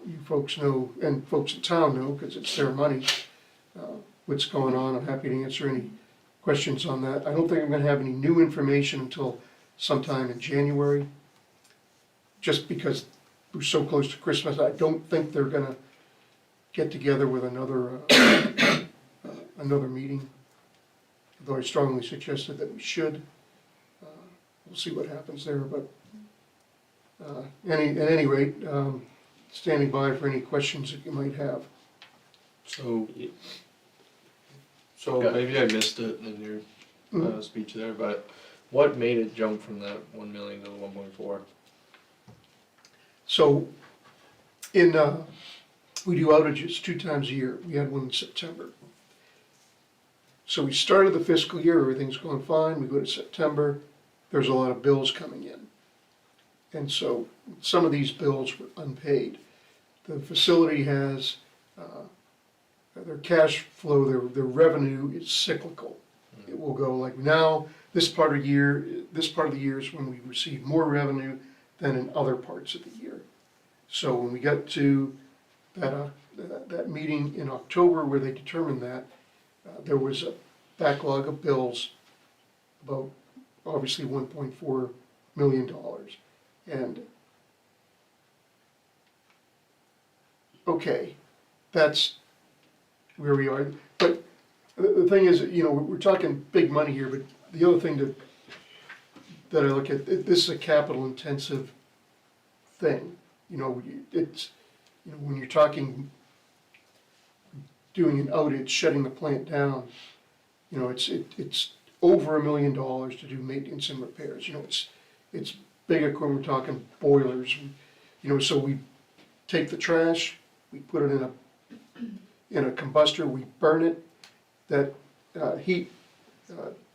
you folks know, and folks in town know, because it's their money, what's going on. I'm happy to answer any questions on that. I don't think I'm going to have any new information until sometime in January, just because we're so close to Christmas. I don't think they're going to get together with another meeting, though I strongly suggested that we should. We'll see what happens there, but at any rate, standing by for any questions that you might have. So maybe I missed it in your speech there, but what made it jump from that 1 million to the 1.4? So we do outages 2 times a year. We had one in September. So we started the fiscal year, everything's going fine. We go to September, there's a lot of bills coming in. And so some of these bills were unpaid. The facility has, their cash flow, their revenue is cyclical. It will go like now, this part of the year is when we receive more revenue than in other parts of the year. So when we got to that meeting in October where they determined that, there was a backlog of bills, about obviously $1.4 million. And okay, that's where we are. But the thing is, we're talking big money here, but the other thing that I look at, this is a capital intensive thing. It's, when you're talking doing an outage, shutting the plant down, it's over $1 million to do maintenance and repairs. It's big equipment. We're talking boilers. So we take the trash, we put it in a combustor, we burn it. That heat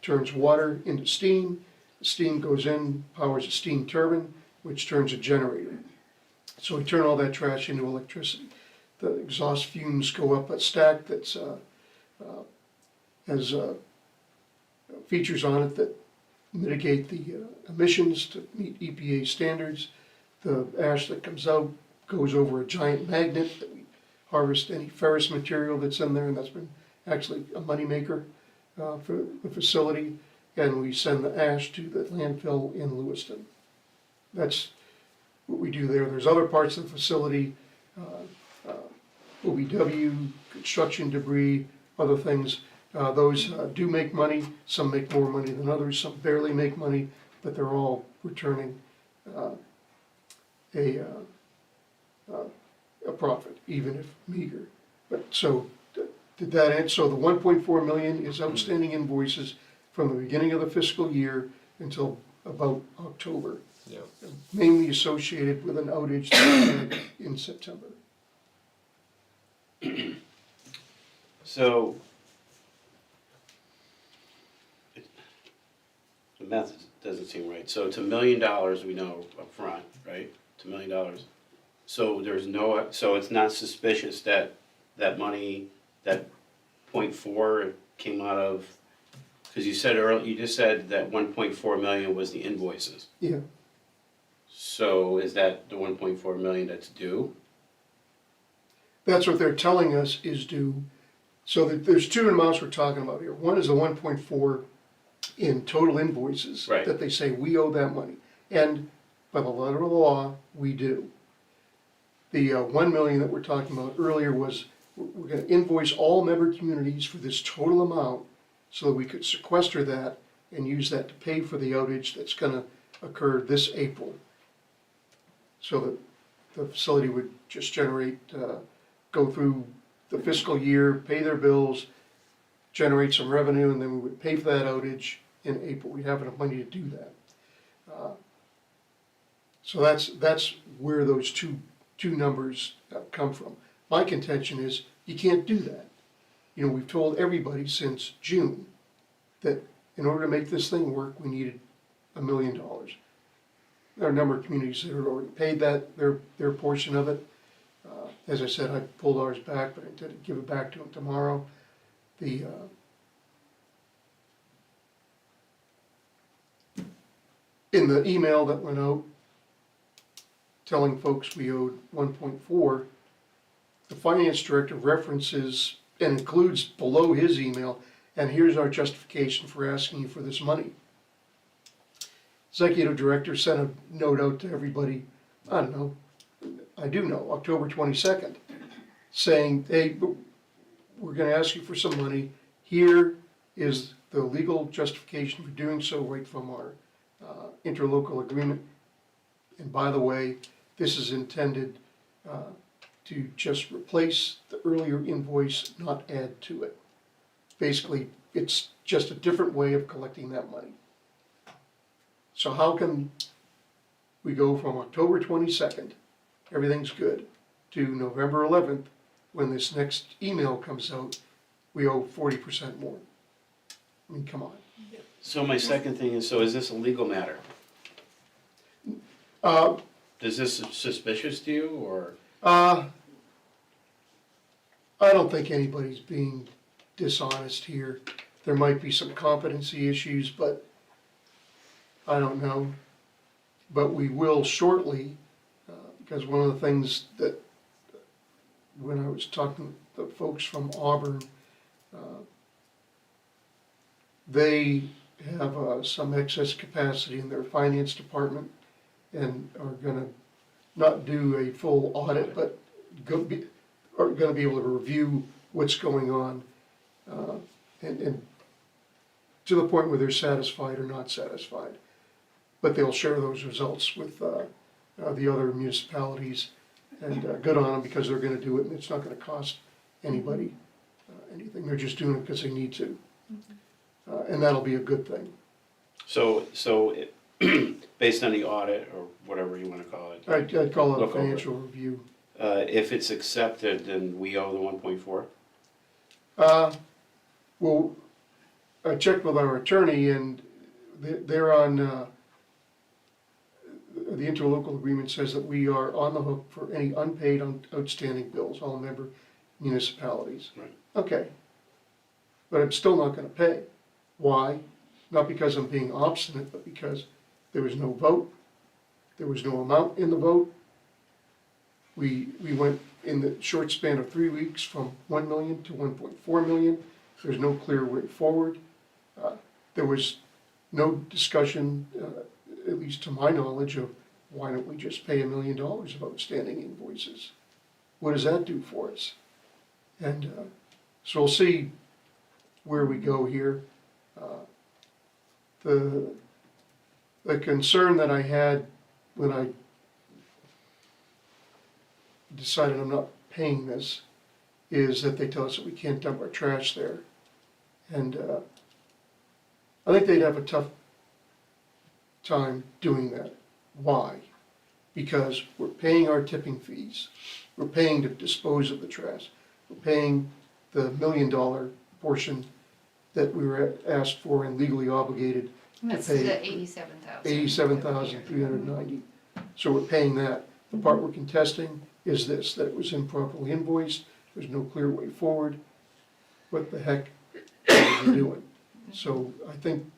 turns water into steam. The steam goes in, powers a steam turbine, which turns a generator. So we turn all that trash into electricity. The exhaust fumes go up a stack that's has features on it that mitigate the emissions to meet EPA standards. The ash that comes out goes over a giant magnet that we harvest any ferrous material that's in there, and that's been actually a moneymaker for the facility. And we send the ash to the landfill in Lewiston. That's what we do there. There's other parts of the facility, OBW, construction debris, other things. Those do make money, some make more money than others, some barely make money, but they're all returning a profit, even if meager. But so, did that end, so the 1.4 million is outstanding invoices from the beginning of the fiscal year until about October, Yeah. mainly associated with an outage that we had in September. So, the math doesn't seem right. So it's $1 million we know up front, right? It's $1 million. So there's no, so it's not suspicious that that money, that 0.4 came out of, because you said earlier, you just said that 1.4 million was the invoices. Yeah, So is that the 1.4 million that's due? that's what they're telling us is due. So that there's two amounts we're talking about here. One is the 1.4 in total invoices. Right. That they say we owe that money. And by the letter of the law, we do. The 1 million that we're talking about earlier was, we're gonna invoice all member communities for this total amount so that we could sequester that and use that to pay for the outage that's gonna occur this April. So that the facility would just generate, go through the fiscal year, pay their bills, generate some revenue, and then we would pay for that outage in April. We'd have enough money to do that. So that's where those two numbers come from. My contention is you can't do that. You know, we've told everybody since June that in order to make this thing work, we needed $1 million. There are a number of communities that have already paid that, their portion of it. As I said, I pulled ours back, but I intend to give it back to them tomorrow. The in the email that went out telling folks we owed 1.4, the finance director references and includes below his email, and here's our justification for asking you for this money. Executive director sent a note out to everybody, I don't know, I do know, October 22nd, saying, hey, we're gonna ask you for some money. Here is the legal justification for doing so right from our interlocal agreement. And by the way, this is intended to just replace the earlier invoice, not add to it. Basically, it's just a different way of collecting that money. So how can we go from October 22nd, everything's good, to November 11th, when this next email comes out, we owe 40% more? I mean, come on. So my second thing is, so is this a legal matter? Is this suspicious to you, or? I don't think anybody's being dishonest here. There might be some competency issues, but I don't know. But we will shortly, because one of the things that, when I was talking to the folks from Auburn, they have some excess capacity in their finance department and are gonna not do a full audit, but are gonna be able to review what's going on, and to the point where they're satisfied or not satisfied. But they'll share those results with the other municipalities, and good on them, because they're gonna do it, and it's not gonna cost anybody anything. They're just doing it because they need to. And that'll be a good thing. So based on the audit, or whatever you wanna call it, I'd call it a Look over it. financial review. if it's accepted, then we owe the 1.4? Well, I checked with our attorney, and they're on, the interlocal agreement says that we are on the hook for any unpaid outstanding bills, all member municipalities. Right. Okay. But I'm still not gonna pay. Why? Not because I'm being obstinate, but because there was no vote. There was no amount in the vote. We went in the short span of 3 weeks from 1 million to 1.4 million. There's no clear way forward. There was no discussion, at least to my knowledge, of why don't we just pay $1 million of outstanding invoices? What does that do for us? And so we'll see where we go here. The concern that I had when I decided I'm not paying this is that they tell us that we can't dump our trash there. And I think they'd have a tough time doing that. Why? Because we're paying our tipping fees, we're paying to dispose of the trash, we're paying the $1 million portion that we were asked for and legally obligated That's pay the 87,000. $87,390. So we're paying that. The part we're contesting is this, that it was improperly invoiced, there's no clear way forward. What the heck are we doing? So I think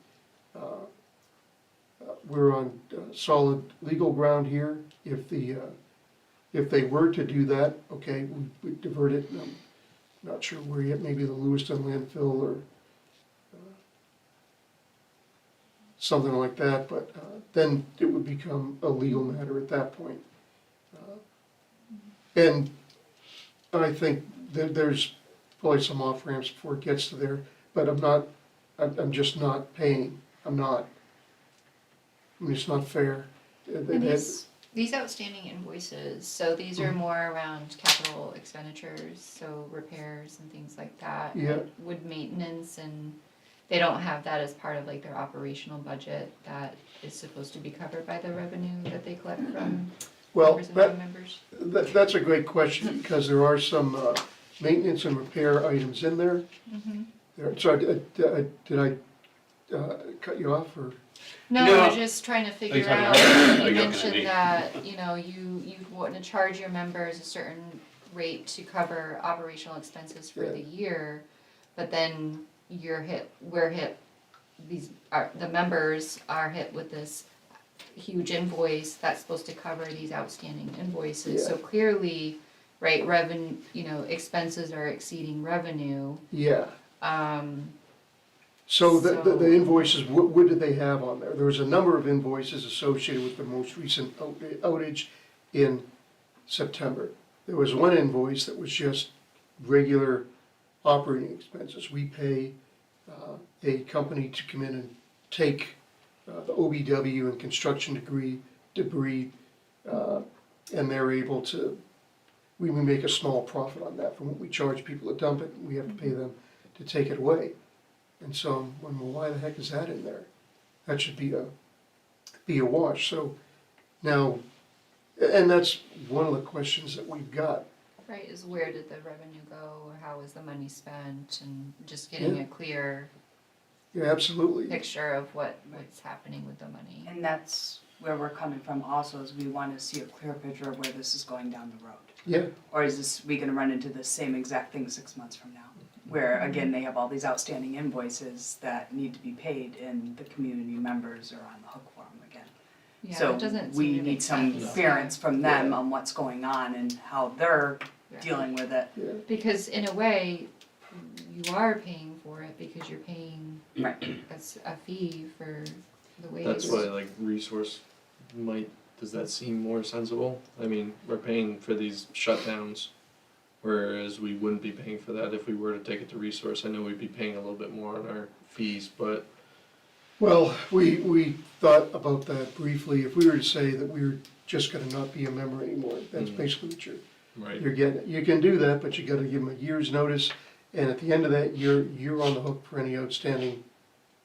we're on solid legal ground here. If they were to do that, okay, we divert it. I'm not sure where yet, maybe the Lewiston landfill or something like that, but then it would become a legal matter at that point. And I think that there's probably some off ramps before it gets to there, but I'm just not paying. It's not fair. And these outstanding invoices, so these are more around capital expenditures, so repairs and things like that. Yeah. Wood maintenance, and they don't have that as part of like their operational budget that is supposed to be covered by the revenue that they collect from Well, members and non-members? that's a great question, because there are some maintenance and repair items in there. Sorry, did I cut you off, or? No, No. I was just trying to figure talking out, about- you like, mentioned okay. that, you want to charge your members a certain rate to cover operational expenses for Yeah. the year, but then we're hit, the members are hit with this huge invoice that's supposed to cover these outstanding invoices, so clearly, right, revenue, expenses are exceeding revenue. Yeah. So the invoices, what did they have on there? There was a number of invoices associated with the most recent outage in September. There was one invoice that was just regular operating expenses. We pay a company to come in and take the OBW and construction debris, and they're able to, we make a small profit on that from what we charge people to dump it, and we have to pay them to take it away. And so I'm wondering, well, why the heck is that in there? That should be a wash. So now, and that's one of the questions that we've got. Right, is where did the revenue go, or how was the money spent, and just getting a clear Yeah, absolutely. picture of what's happening with the money. And that's where we're coming from also, is we want to see a clear picture of where this is going down the road. Yeah, Or is we gonna run into the same exact thing 6 months from now? Where again, they have all these outstanding invoices that need to be paid and the community members are on the hook for them again. Yeah, So it doesn't we seem to need make some sense. clearance from them on what's going on and how they're Yeah. dealing with it. yeah. Because in a way, you are paying for it because you're paying Right. a fee for the waste. That's why like resource does that seem more sensible? I mean, we're paying for these shutdowns, whereas we wouldn't be paying for that if we were to take it to resource. I know we'd be paying a little bit more on our fees, but Well, we thought about that briefly. If we were to say that we were just gonna not be a member anymore, that's basically what right. you're getting. You can do that, but you gotta give them a year's notice, and at the end of that year, you're on the hook for any outstanding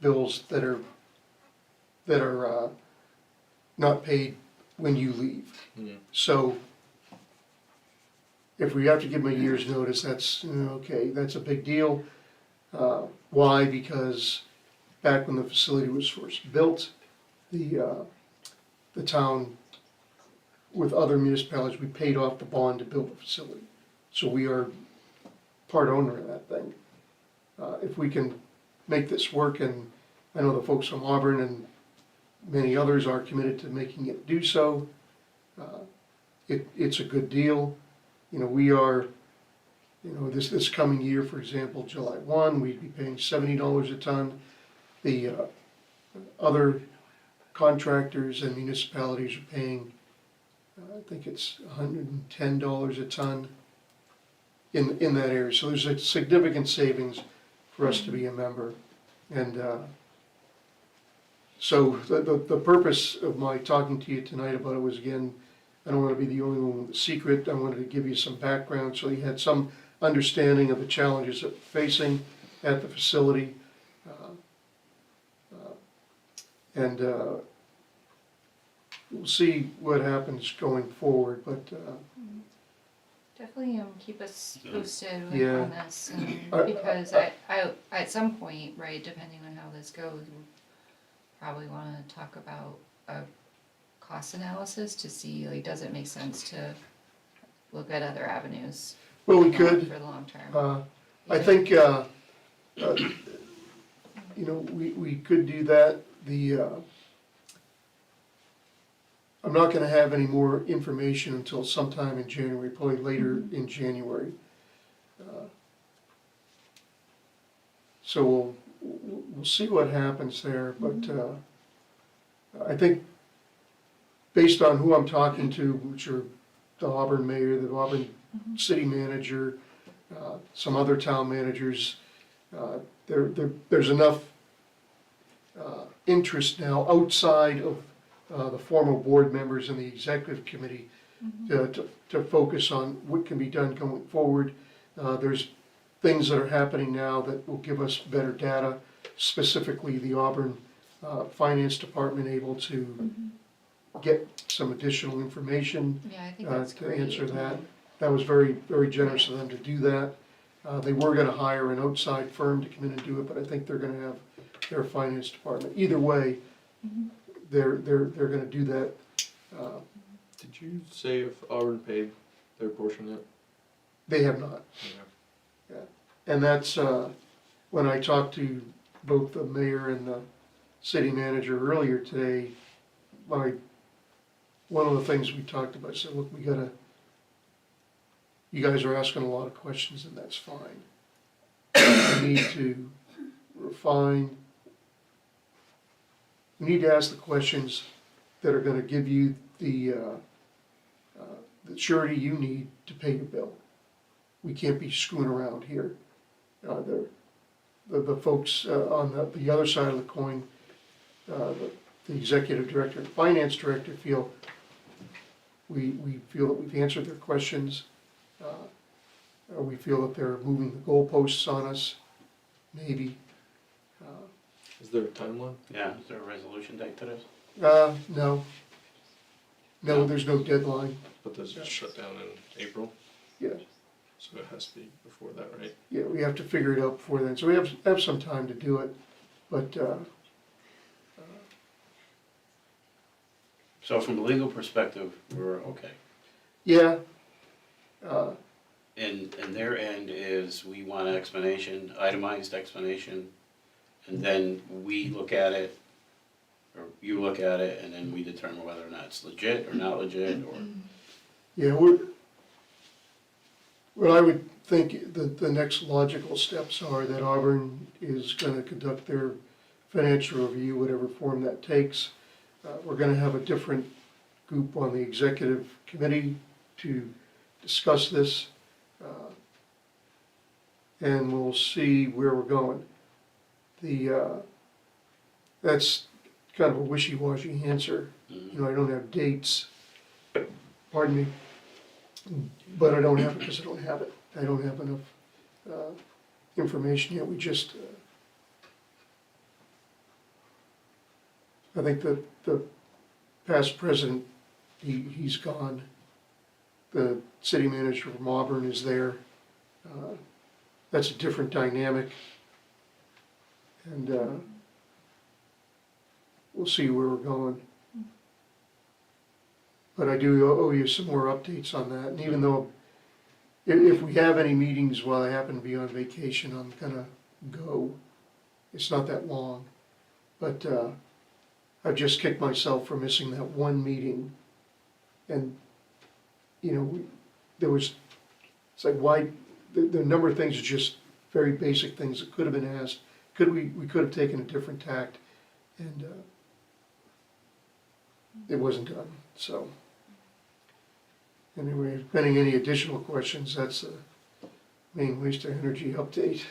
bills that are not paid when you leave. Mm. So if we have to give them a year's notice, that's, okay, that's a big deal. Why? Because back when the facility was first built, the town, with other municipalities, we paid off the bond to build the facility. So we are part owner of that thing. If we can make this work, and I know the folks from Auburn and many others are committed to making it do so, it's a good deal. We are, this coming year, for example, July 1, we'd be paying $70 a ton. The other contractors and municipalities are paying, I think it's $110 a ton in that area. So there's a significant savings for us to be a member. And so the purpose of my talking to you tonight about it was, again, I don't want to be the only one with the secret. I wanted to give you some background so you had some understanding of the challenges that we're facing at the facility. And we'll see what happens going forward, but Definitely keep us posted Yeah. on this, and I- because I, at some point, right, depending on how this goes, we'll probably wanna talk about a cost analysis to see, like, does it make sense to look at other avenues? well, we for could. the long term. I think, we could do that. I'm not gonna have any more information until sometime in January, probably later in January. So we'll see what happens there, but I think based on who I'm talking to, which are the Auburn mayor, the Auburn city manager, some other town managers, there's enough interest now outside of the formal board members and the executive committee to focus on what can be done going forward. There's things that are happening now that will give us better data, specifically the Auburn Finance Department able to get some additional information Yeah, I think that's to great. answer that. That was very, very generous of them to do that. They were gonna hire an outside firm to come in and do it, but I think they're gonna have their finance department. Either way, they're gonna do that. Did you say if Auburn paid their portion yet? They have not. And that's, when I talked to both the mayor and the city manager earlier today, one of the things we talked about, I said, look, you guys are asking a lot of questions and that's fine. We need to refine, we need to ask the questions that are gonna give you the surety you need to pay your bill. We can't be screwing around here. The folks on the other side of the coin, the executive director and finance director feel, we feel that we've answered their questions. We feel that they're moving the goalposts on us, maybe. Is there a timeline? Yeah, is there a resolution date to this? No. No, there's no deadline. But does it shut down in April? Yeah, So it has to be before that, right? yeah, we have to figure it out before then. So we have some time to do it, but, So from a legal perspective, we're okay. yeah. And their end is we want an explanation, itemized explanation, and then we look at it, or you look at it, and then we determine whether or not it's legit or not legit, or, Yeah, what I would think the next logical steps are that Auburn is gonna conduct their financial review, whatever form that takes. We're gonna have a different group on the executive committee to discuss this. And we'll see where we're going. That's kind of a wishy-washy answer. You know, I don't have dates, pardon me, but I don't have it because I don't have it. I don't have enough information yet. We just, I think that the past president, he's gone. The city manager from Auburn is there. That's a different dynamic. And we'll see where we're going. But I do owe you some more updates on that. And even though, if we have any meetings while I happen to be on vacation, I'm gonna go. It's not that long. But I've just kicked myself for missing that one meeting. And, you know, it's like, why, the number of things are just very basic things that could have been asked. We could have taken a different tact, and it wasn't done, so. Anyway, if any additional questions, that's the main waste of energy update.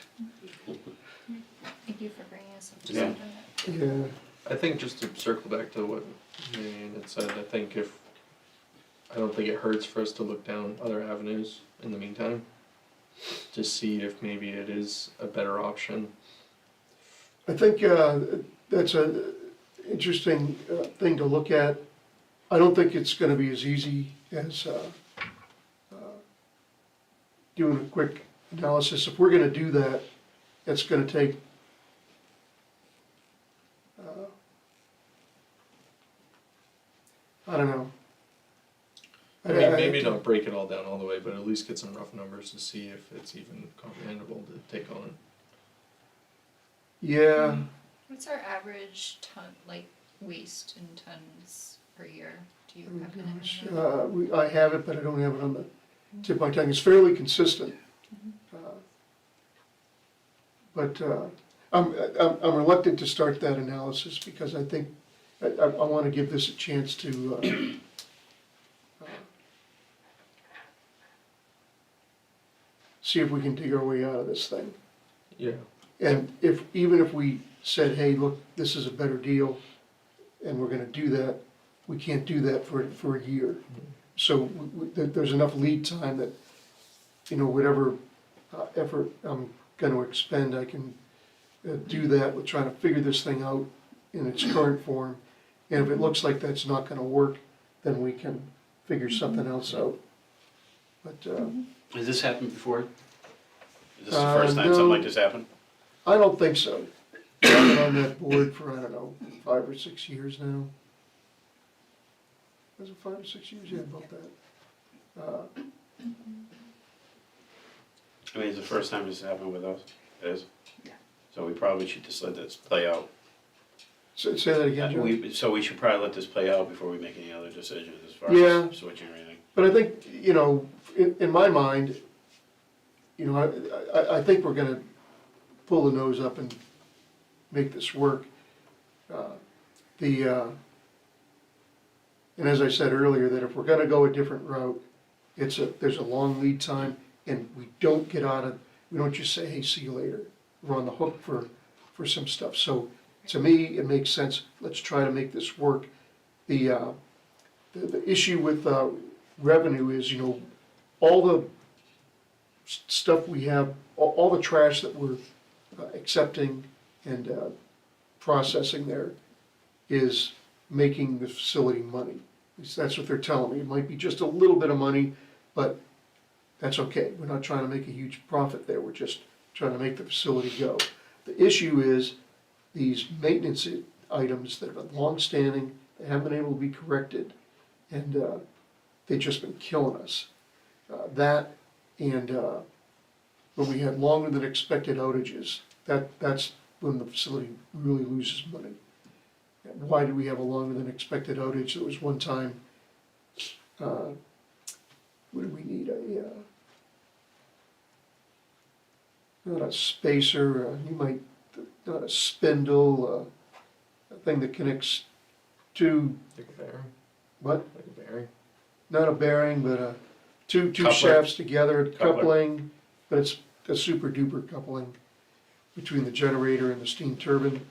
Thank you for bringing us up to Yeah. speed on that. Yeah, I think just to circle back to what Marianne had said, I don't think it hurts for us to look down other avenues in the meantime. To see if maybe it is a better option. I think that's a interesting thing to look at. I don't think it's gonna be as easy as doing a quick analysis. If we're gonna do that, it's gonna take I don't know. Maybe not break it all down all the way, but at least get some rough numbers to see if it's even comprehensible to take on. Yeah, What's our average ton, like waste in tons per year? Do you have an gosh, idea? I have it, but I don't have it on the tip of my tongue. It's fairly consistent. But I'm reluctant to start that analysis because I think I want to give this a chance to see if we can dig our way out of this thing. Yeah. And even if we said, hey, look, this is a better deal, and we're gonna do that, we can't do that for a year. So there's enough lead time that, whatever effort I'm gonna expend, I can do that with trying to figure this thing out in its current form. And if it looks like that's not gonna work, then we can figure something else out. But, Has this happened before? Is this the first time no. something like this happened? I don't think so. I've been on that board for, I don't know, 5 or 6 years now. Was it 5 or 6 years? Yeah, about that. I mean, it's the first time this happened with us, it is? Yeah. So we probably should just let this play out. Say that again, Joe. So we should probably let this play out before we make any other decisions as far Yeah. as switching or anything. But I think, in my mind, I think we're gonna pull the nose up and make this work. And as I said earlier, that if we're gonna go a different route, there's a long lead time, and we don't just say, hey, see you later. We're on the hook for some stuff. So to me, it makes sense, let's try to make this work. The issue with revenue is, all the stuff we have, all the trash that we're accepting and processing there is making the facility money. At least that's what they're telling me. It might be just a little bit of money, but that's okay. We're not trying to make a huge profit there. We're just trying to make the facility go. The issue is these maintenance items that have been long-standing, they haven't been able to be corrected, and they've just been killing us. That and when we had longer than expected outages, that's when the facility really loses money. And why did we have a longer than expected outage? There was one time, what did we need? Not a spacer, not a spindle, a thing that connects two, Like a bearing. what? Like a bearing. Not a bearing, but two Coupler. shafts together, Coupler. coupling, but it's a super duper coupling between the generator and the steam turbine.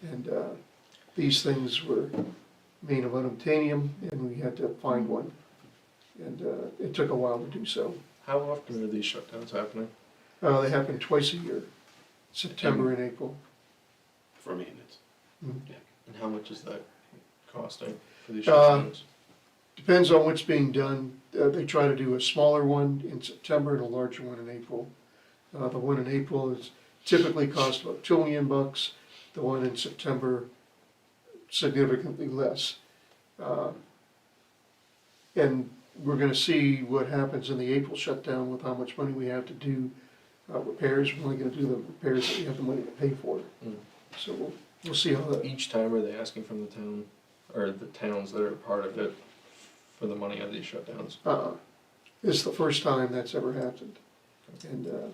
And these things were made of unobtainium, and we had to find one. And it took a while to do so. How often are these shutdowns happening? They happen twice a year, September and April. For maintenance. And how much is that costing for these Uh, shutdowns? Depends on what's being done. They try to do a smaller one in September and a larger one in April. The one in April is typically cost about $2 million. The one in September, significantly less. And we're gonna see what happens in the April shutdown with how much money we have to do repairs. We're only gonna do the repairs that we have the money to pay for. Mm. So we'll see how that. Each time are they asking from the town, or the towns that are part of it, for the money on these shutdowns? It's the first time that's ever happened. And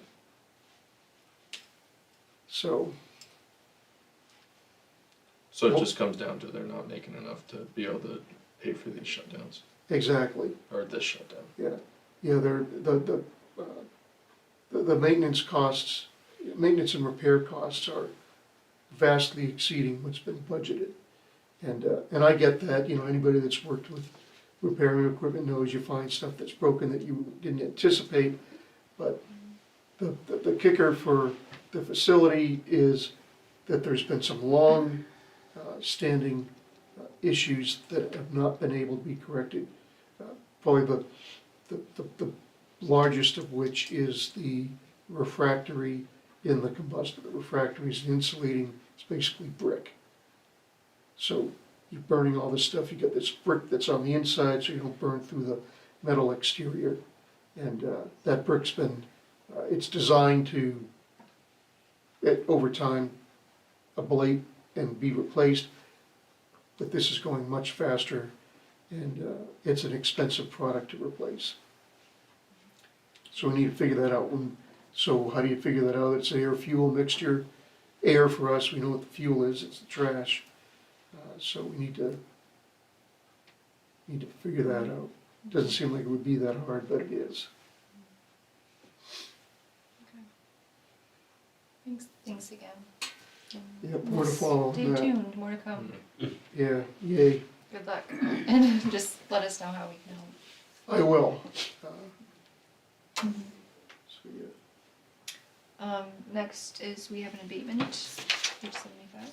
so, So it Well- just comes down to they're not making enough to be able to pay for these shutdowns, exactly, or this shutdown. yeah. They're, the maintenance costs, maintenance and repair costs are vastly exceeding what's been budgeted. And I get that, you know, anybody that's worked with repairing equipment knows you find stuff that's broken that you didn't anticipate. But the kicker for the facility is that there's been some long standing issues that have not been able to be corrected. Probably the largest of which is the refractory in the combustor. The refractory is insulating, it's basically brick. So you're burning all this stuff, you got this brick that's on the inside so you don't burn through the metal exterior. And that brick's been, it's designed to, over time, ablate and be replaced. But this is going much faster and it's an expensive product to replace. So we need to figure that out. So how do you figure that out? It's air-fuel mixture. Air for us, we know what the fuel is, it's the trash. So we need to figure that out. Doesn't seem like it would be that hard, but it is. Thanks again. Yep, more to follow on Stay that. tuned, more to come. Yeah, yay, Good luck. And just let us know how we can help. I will. So, yeah. Next is we have an abatement, page 75.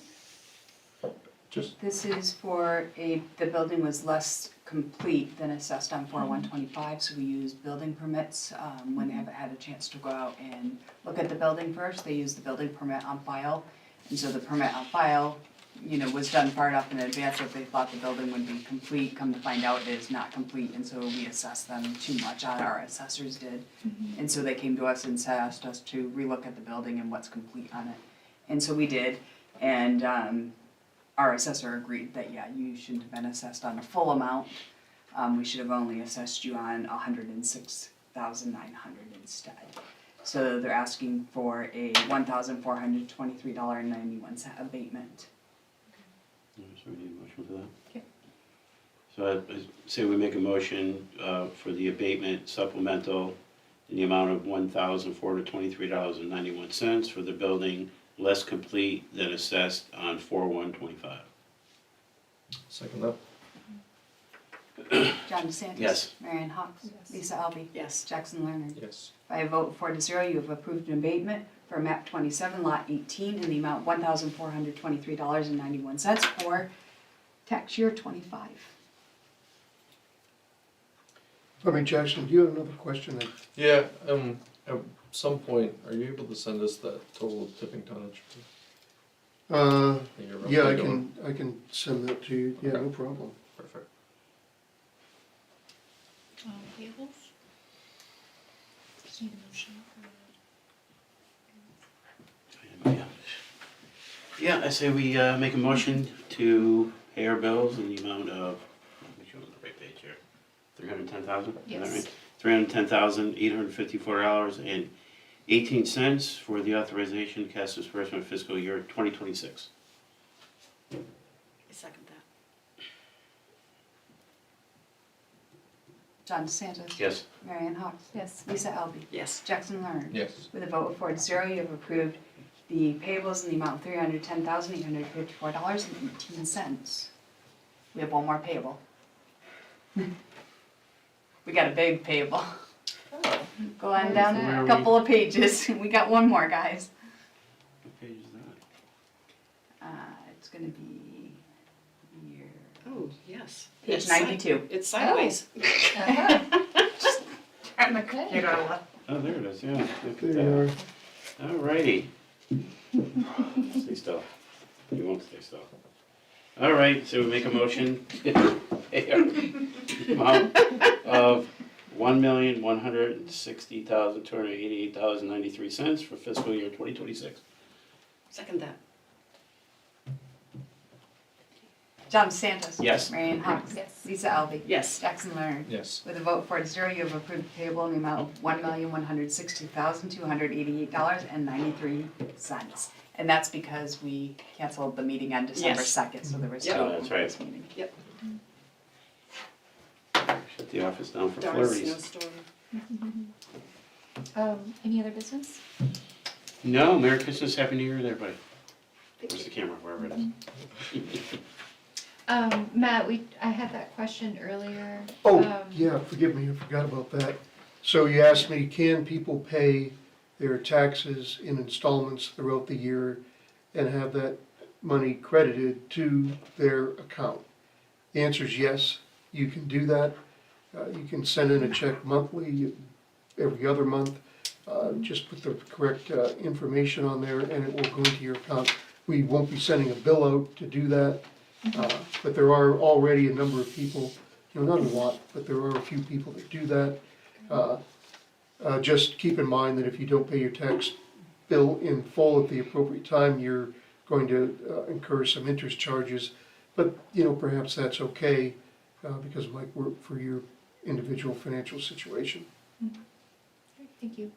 This is for the building was less complete than assessed on 4125, so we used building permits. When they haven't had a chance to go out and look at the building first, they used the building permit on file. And so the permit on file, you know, was done far enough in advance that they thought the building would be complete. Come to find out, it is not complete, and so we assessed them too much, our assessors did. And so they came to us and asked us to relook at the building and what's complete on it. And so we did, and our assessor agreed that, yeah, you shouldn't have been assessed on the full amount. We should have only assessed you on $106,900 instead. So they're asking for a $1,423.91 abatement. So we need a motion for that? Okay. So I say we make a motion for the abatement supplemental in the amount of $1,423.91 for the building less complete than assessed on 4/1/25. Second that. John DeSantis. Yes. Marion Hawks. Yes. Lisa Alby. Yes. Jackson Lerner. Yes. By a vote 4-0, you have approved an abatement for map 27, lot 18, in the amount $1,423.91 for tax year 25. I mean, Jackson, do you have another question? Yeah, at some point, are you able to send us that total tipping tonnage? That you're roughly Yeah, doing? I can send that to you, yeah, no problem. Perfect. Payables? Just need a motion Yeah, I say we make a motion to pay our bills in the amount of, make sure I'm on the right page here, 310,000, is that Yes. right? $310,854.18 for the authorization to cast disbursement fiscal year 2026. I second that. John DeSantis. Yes. Marion Hawks. Yes. Lisa Alby. Yes. Jackson Lerner. Yes. With a vote of 4-0, you have approved the payables in the amount of $310,854.18. We have one more payable. We got a big payable. Go on down Where are a we? couple of pages. We got one more, guys. What page is that? It's gonna be year, Oh, yes. page It's side- 92. It's sideways. Okay. Oh, there it is, yeah. Look at There that. you are. Alrighty. Stay still. You won't stay still. Alright, so we make a motion. Amount of $1,160,288.93 for fiscal year 2026. Second that. John DeSantis. Yes. Marion Hawks. Yes. Lisa Alby. Yes. Jackson Lerner. Yes. With a vote 4-0, you have approved payable in the amount of $1,160,288.93. And that's because we canceled the meeting on December Yes. 2nd, so there was Yep. no Oh, that's right. this meeting. Shut the office down for Darn flurries. snowstorm. Any other business? No, Merry Christmas, Happy New Year to everybody. Where's the camera? Wherever it is. Matt, I had that question earlier. Oh, Um, yeah, forgive me, I forgot about that. So you asked me, can people pay their taxes in installments throughout the year and have that money credited to their account? The answer is yes, you can do that. You can send in a check monthly, every other month. Just put the correct information on there and it will go into your account. We won't be sending a bill out to do that. But there are already a number of people, not a lot, but there are a few people that do that. Just keep in mind that if you don't pay your tax bill in full at the appropriate time, you're going to incur some interest charges. But, perhaps that's okay, because it might work for your individual financial situation. Great, thank you.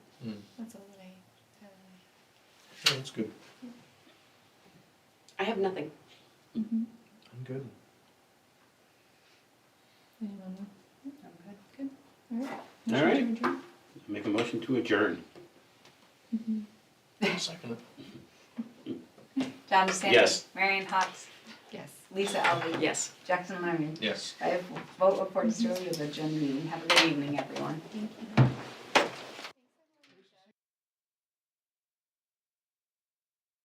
That's all that I had. Yeah, that's good. I have nothing. I'm good. Anyone? I'm good. All right. All right. Motion to adjourn? Make a motion to adjourn. Second it. John DeSantis. Yes. Marion Hawks. Yes. Lisa Elvey. Yes. Jackson Lemon. Yes. I have vote of 4 to 0 to the agenda meeting. Have a good evening, everyone. Thank you.